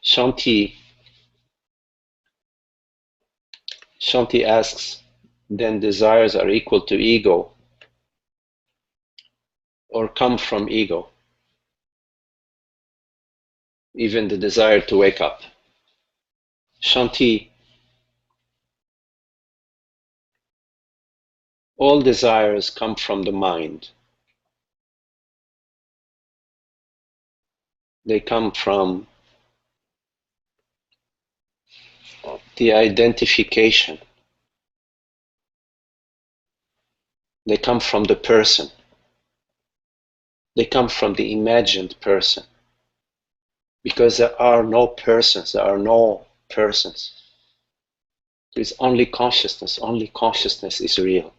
A: Shanti asks, then desires are equal to ego or come from ego? Even the desire to wake up. Shanti, all desires come from the mind. They come from the identification. They come from the person. They come from the imagined person. Because there are no persons, there are no persons. There is only consciousness is real.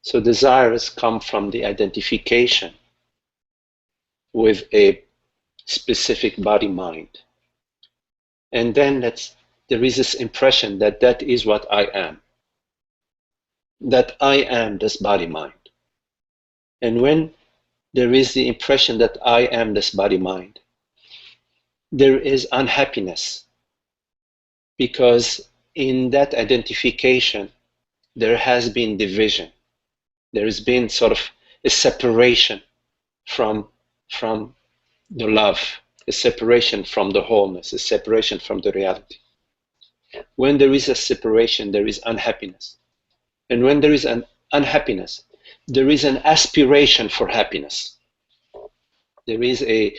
A: So desires come from the identification with a specific body-mind. And then there is this impression that that is what I am. That I am this body-mind. And when there is the impression that I am this body-mind, there is unhappiness. Because in that identification, there has been division. There has been sort of a separation from the love, a separation from the wholeness, a separation from the reality. When there is a separation, there is unhappiness. And when there is an unhappiness, there is an aspiration for happiness. There is a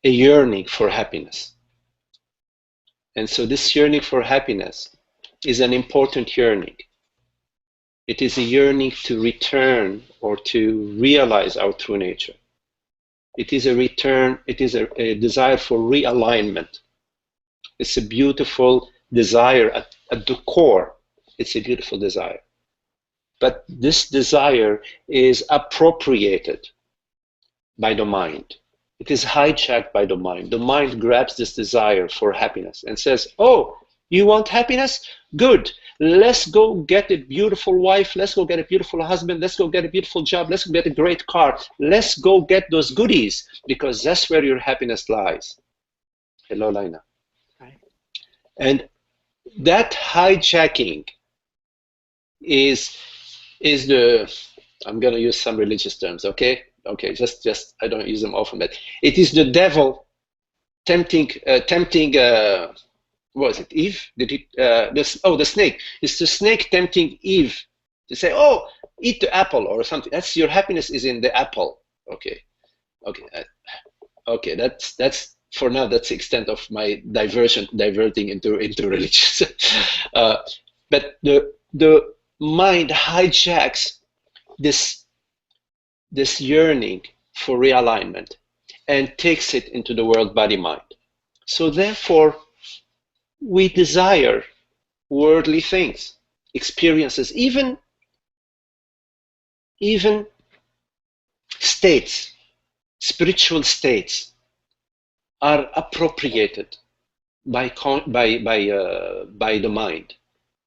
A: yearning for happiness. And so this yearning for happiness is an important yearning. It is a yearning to return or to realize our true nature. It is a return, it is a desire for realignment. It's a beautiful desire at the core. It's a beautiful desire. But this desire is appropriated by the mind. It is hijacked by the mind. The mind grabs this desire for happiness and says, oh, you want happiness? Good. Let's go get a beautiful wife. Let's go get a beautiful husband. Let's go get a beautiful job. Let's go get a great car. Let's go get those goodies because that's where your happiness lies. Hello, Laina. Hi. And that hijacking is the, I'm going to use some religious terms, okay? Okay, just I don't use them often, but it is the devil tempting, what was it, Eve? Did it, the snake. It's the snake tempting Eve to say, oh, eat the apple or something. That's your happiness is in the apple. Okay, okay, that's for now. That's the extent of my diverting into religious. But the mind hijacks this yearning for realignment and takes it into the world body mind. So therefore, we desire worldly things, experiences, even states, spiritual states are appropriated by the mind.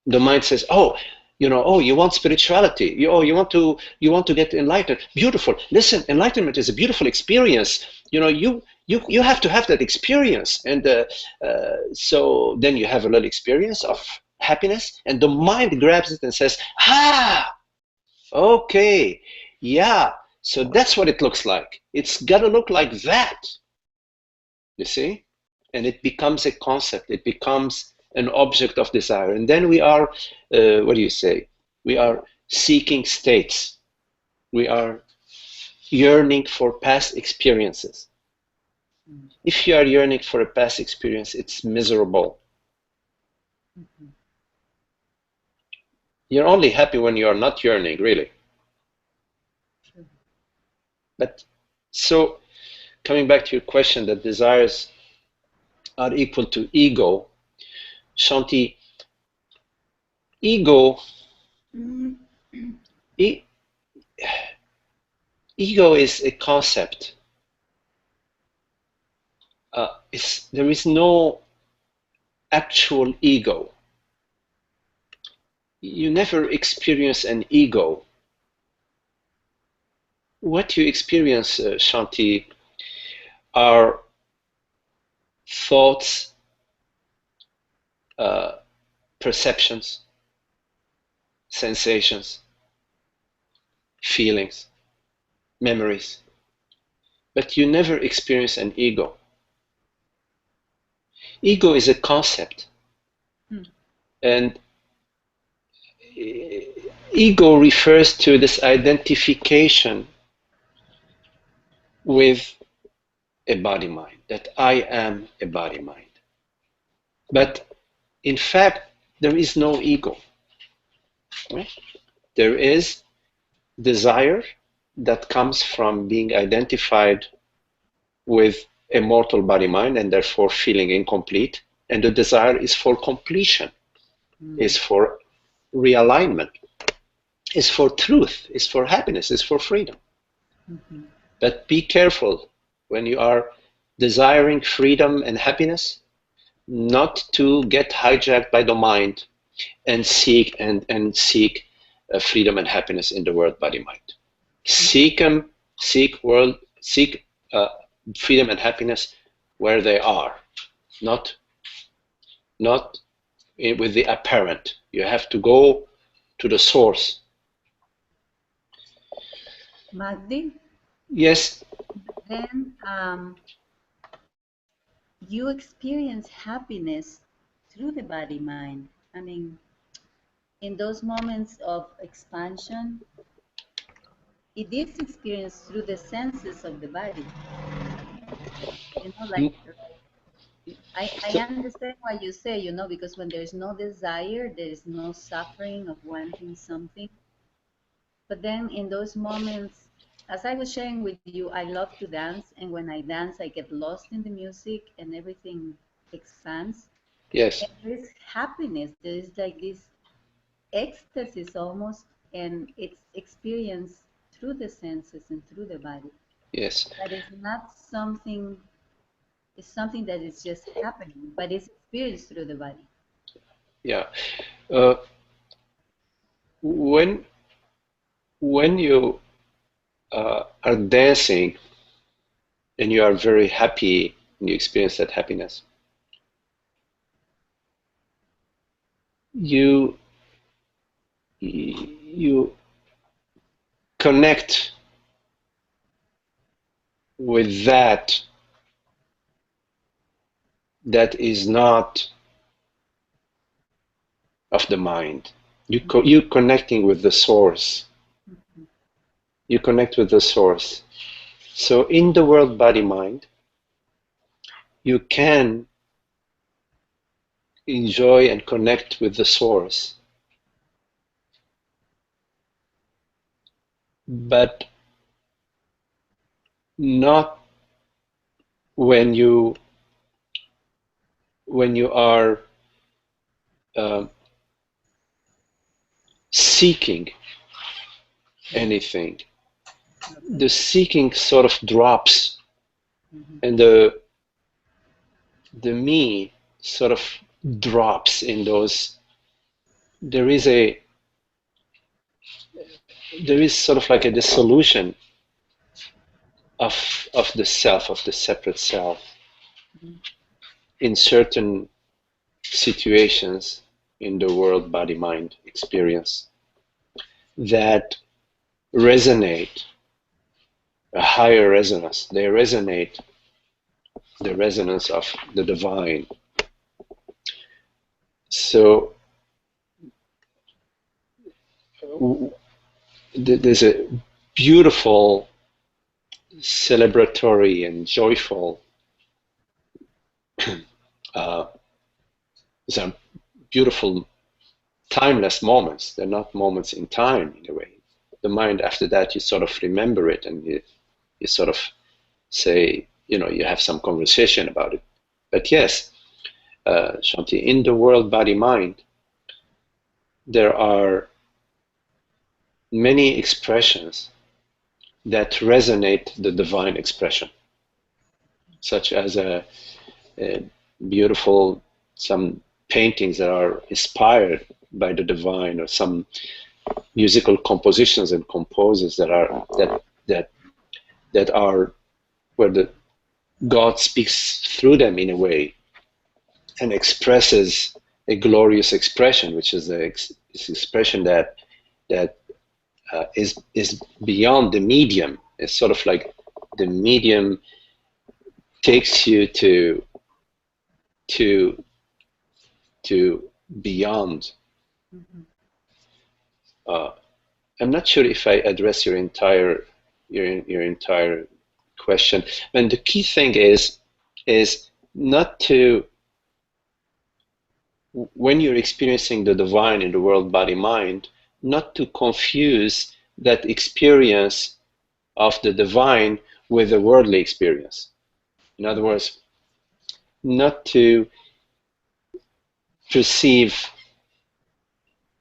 A: The mind says, "Oh, oh, you want spirituality. You want to get enlightened. Beautiful. Listen, enlightenment is a beautiful experience. You have to have that experience." And so then you have a little experience of happiness, and the mind grabs it and says, "Ah, okay, yeah. So that's what it looks like. It's got to look like that." You see? And it becomes a concept. It becomes an object of desire. And then we are, what do you say? We are seeking states. We are yearning for past experiences. If you are yearning for a past experience, it's miserable. You're only happy when you are not yearning, really. But so, coming back to your question that desires are equal to ego, Shanti, ego ego is a concept. There is no actual ego. You never experience an ego. What you experience, Shanti, are thoughts, perceptions, sensations, feelings, memories. But you never experience an ego. Ego is a concept. And ego refers to this identification with a body mind, that I am a body mind. But in fact, there is no ego. Right? There is desire that comes from being identified with a mortal body mind and therefore feeling incomplete. And the desire is for completion, is for realignment, is for truth, is for happiness, is for freedom. But be careful when you are desiring freedom and happiness, not to get hijacked by the mind and seek freedom and happiness in the world body mind. Seek freedom and happiness where they are, not with the apparent. You have to go to the source.
E: Magdi?
A: Yes.
E: Then you experience happiness through the body mind. I mean, in those moments of expansion, it is experienced through the senses of the body. I understand what you say, because when there's no desire, there is no suffering of wanting something. But then in those moments, as I was sharing with you, I love to dance. And when I dance, I get lost in the music and everything expands.
A: Yes.
E: And there is happiness. There is like this ecstasy almost, and it's experienced through the senses and through the body.
A: Yes.
E: That is not something, it's something that is just happening, but it's experienced through the body.
A: Yeah. When you are dancing and you are very happy and you experience that happiness, you connect with that is not of the mind. You connecting with the source. You connect with the source. So in the world body mind, you can enjoy and connect with the source, but not when you are seeking anything, the seeking sort of drops, and the me sort of drops in those. There is sort of like a dissolution of the self, of the separate self, in certain situations in the world body mind experience that resonate a higher resonance. They resonate the resonance of the divine. So there's a beautiful celebratory and joyful some beautiful timeless moments. They're not moments in time in a way. The mind, after that, you sort of remember it, and you sort of say, you have some conversation about it. But yes, Shanti, in the world body mind, there are many expressions that resonate the divine expression, such as a beautiful, some paintings that are inspired by the divine, or some musical compositions and composers that are that are where the God speaks through them in a way and expresses a glorious expression, which is this expression that is beyond the medium. It's sort of like the medium takes you to beyond. I'm not sure if I address your entire question. And the key thing is not to, when you're experiencing the divine in the world body mind, not to confuse that experience of the divine with the worldly experience. In other words, not to perceive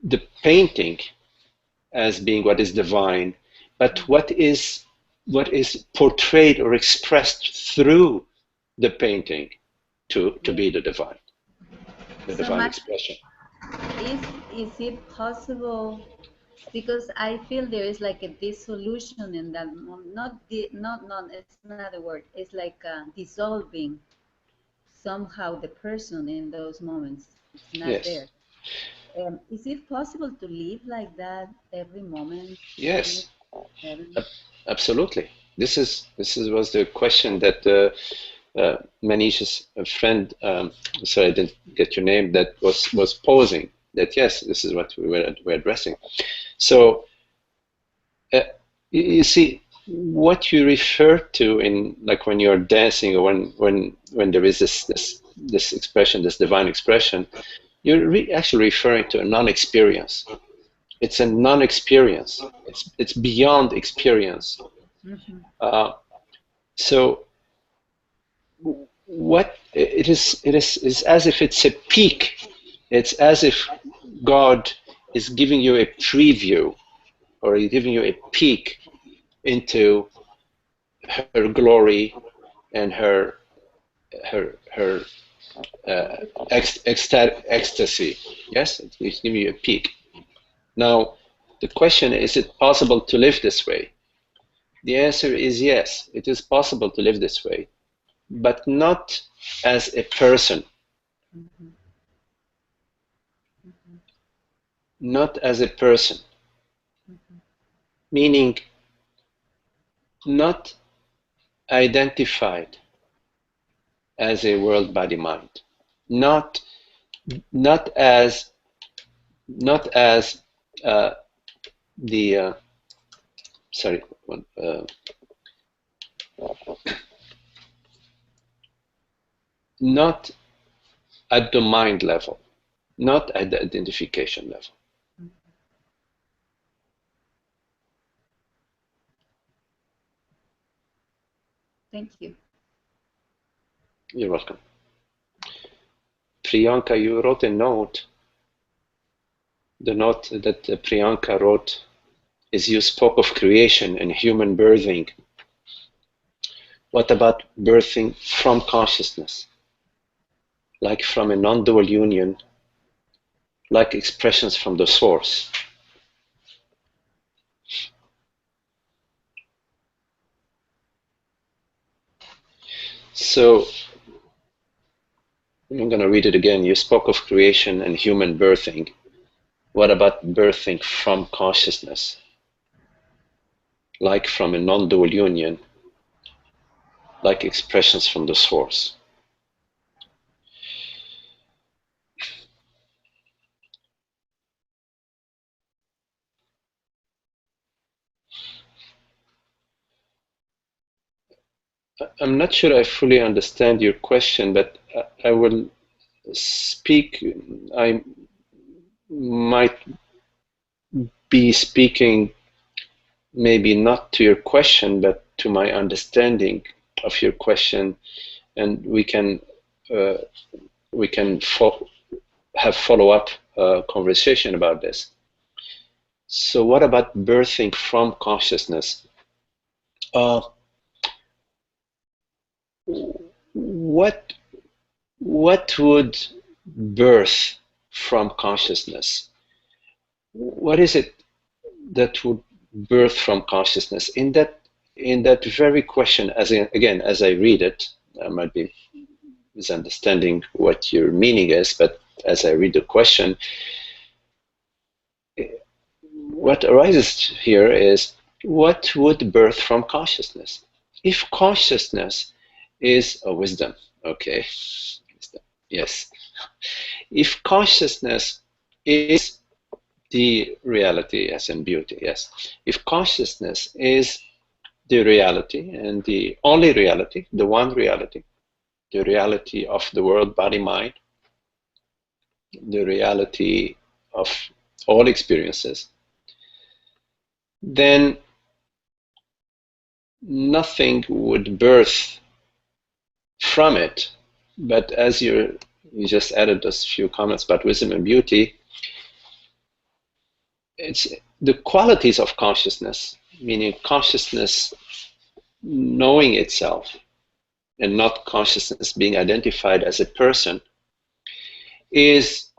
A: the painting as being what is divine, but what is portrayed or expressed through the painting to be the divine, divine expression.
E: Is it possible? Because I feel there is like a dissolution in that moment. Not, it's not a word. It's like dissolving somehow the person in those moments. It's not there. Is it possible to live like that every moment?
A: Yes, absolutely. This was the question that Manisha's friend, sorry I didn't get your name, that was posing. That yes, this is what we're addressing. So you see, what you refer to in, like, when you're dancing, or when there is this expression, this divine expression, you're actually referring to a non-experience. It's a non-experience. It's beyond experience. So what it is as if it's a peak. It's as if God is giving you a preview, or he's giving you a peek into her glory and her ecstasy. Yes, he's giving you a peek. Now, the question is it possible to live this way? The answer is yes, it is possible to live this way, but not as a person. Not as a person. Meaning not identified as a world body mind. Not as the sorry, not at the mind level, not at the identification level.
E: Thank you.
A: You're welcome. Priyanka, you wrote a note. the note that Priyanka wrote is you spoke of creation and human birthing. What about birthing from consciousness? Like from a non-dual union, like expressions from the source. So I'm going to read it again. You spoke of creation and human birthing. What about birthing from consciousness? Like from a non-dual union, like expressions from the source. I'm not sure I fully understand your question, but I will speak. I might be speaking maybe not to your question, but to my understanding of your question, and we can have follow-up conversation about this. So, what about birthing from consciousness? What would birth from consciousness? What is it that would birth from consciousness? In that very question, as I read it, I might be misunderstanding what your meaning is, but as I read the question, what arises here is what would birth from consciousness? If consciousness is a wisdom, okay, yes. If consciousness is the reality, as in beauty, yes. If consciousness is the reality and the only reality, the one reality, the reality of the world, body, mind, the reality of all experiences, then nothing would birth from it. But as you just added those few comments about wisdom and beauty, it's the qualities of consciousness, meaning consciousness knowing itself and not consciousness being identified as a person, is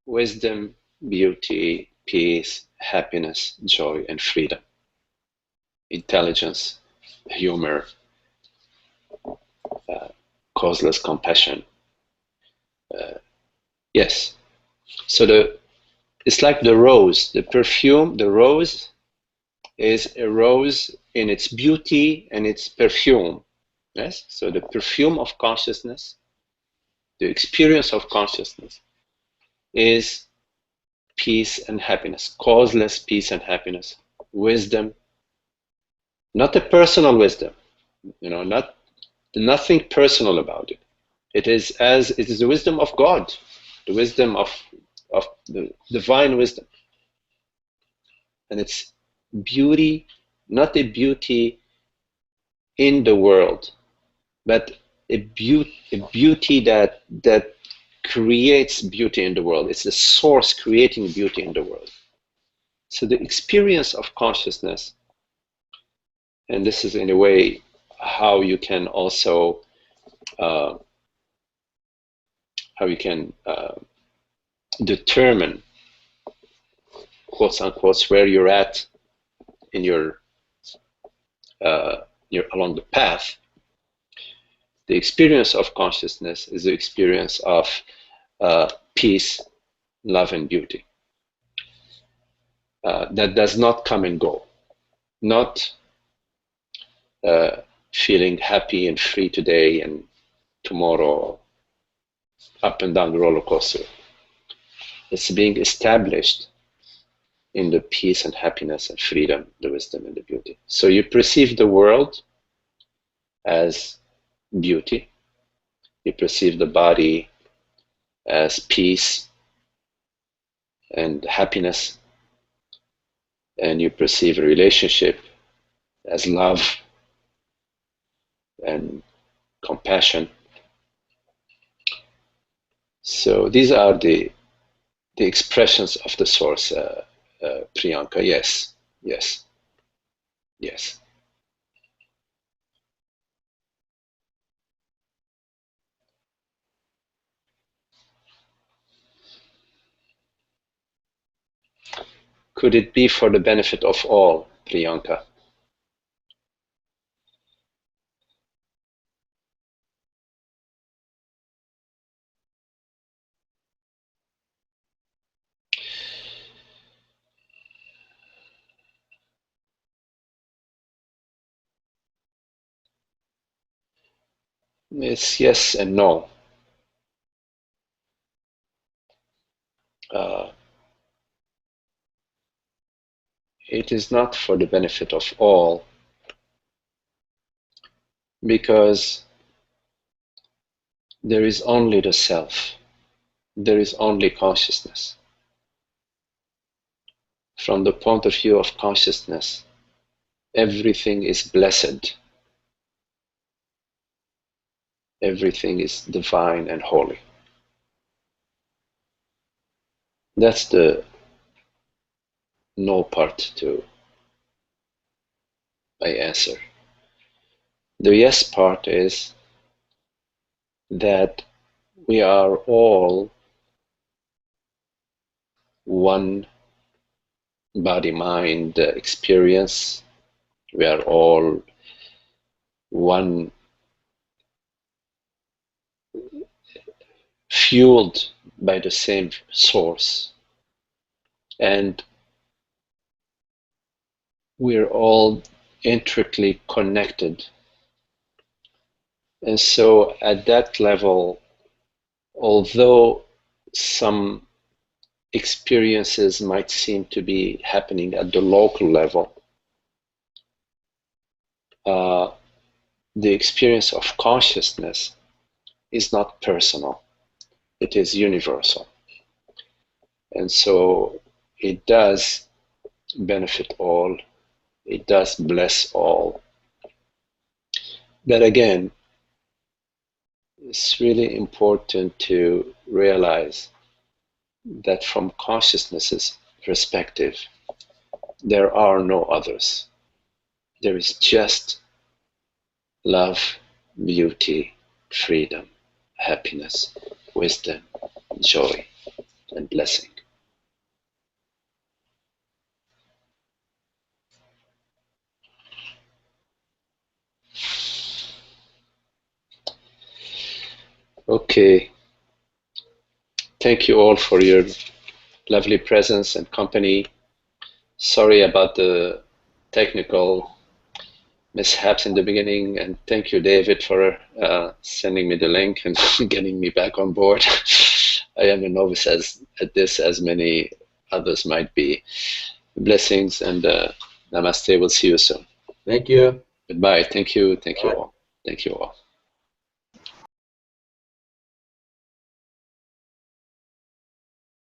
A: wisdom, beauty, peace, happiness, joy, and freedom, intelligence, humor, causeless compassion. Yes. So it's like the rose, the perfume. The rose is a rose in its beauty and its perfume. Yes. So the perfume of consciousness, the experience of consciousness, is peace and happiness, causeless peace and happiness, wisdom, not a personal wisdom, nothing personal about it. It is the wisdom of God, the wisdom of the divine wisdom, and it's beauty, not a beauty in the world, but a beauty that creates beauty in the world. It's the source creating beauty in the world. So the experience of consciousness, and this is in a way how you can also determine, quotes unquote, where you're at in your along the path. The experience of consciousness is the experience of peace, love, and beauty. That does not come and go. Not feeling happy and free today and tomorrow up and down the roller coaster. It's being established in the peace and happiness and freedom, the wisdom and the beauty. So you perceive the world as beauty. You perceive the body as peace and happiness. And you perceive a relationship as love and compassion. So these are the the expressions of the source, Priyanka. Yes, yes, yes. Could it be for the benefit of all, Priyanka? It's yes and no. Uh, it is not for the benefit of all, because there is only the self. There is only consciousness. From the point of view of consciousness, everything is blessed. Everything is divine and holy. That's the no part to my answer. The yes part is that we are all one body-mind experience. We are all one, fueled by the same source, and we're all intricately connected. And so at that level, although some experiences might seem to be happening at the local level, the experience of consciousness is not personal, it is universal. And so it does benefit all, it does bless all. But again, it's really important to realize that from consciousness's perspective, there are no others. There is just love, beauty, freedom, happiness, wisdom, joy, and blessing. Okay. Thank you all for your lovely presence and company. Sorry about the technical mishaps in the beginning, and thank you, David, for sending me the link and getting me back on board. I am a novice at this, as many others might be. Blessings and namaste. We'll see you soon.
F: Thank you.
A: Goodbye. Thank you. Thank you all. Thank you all.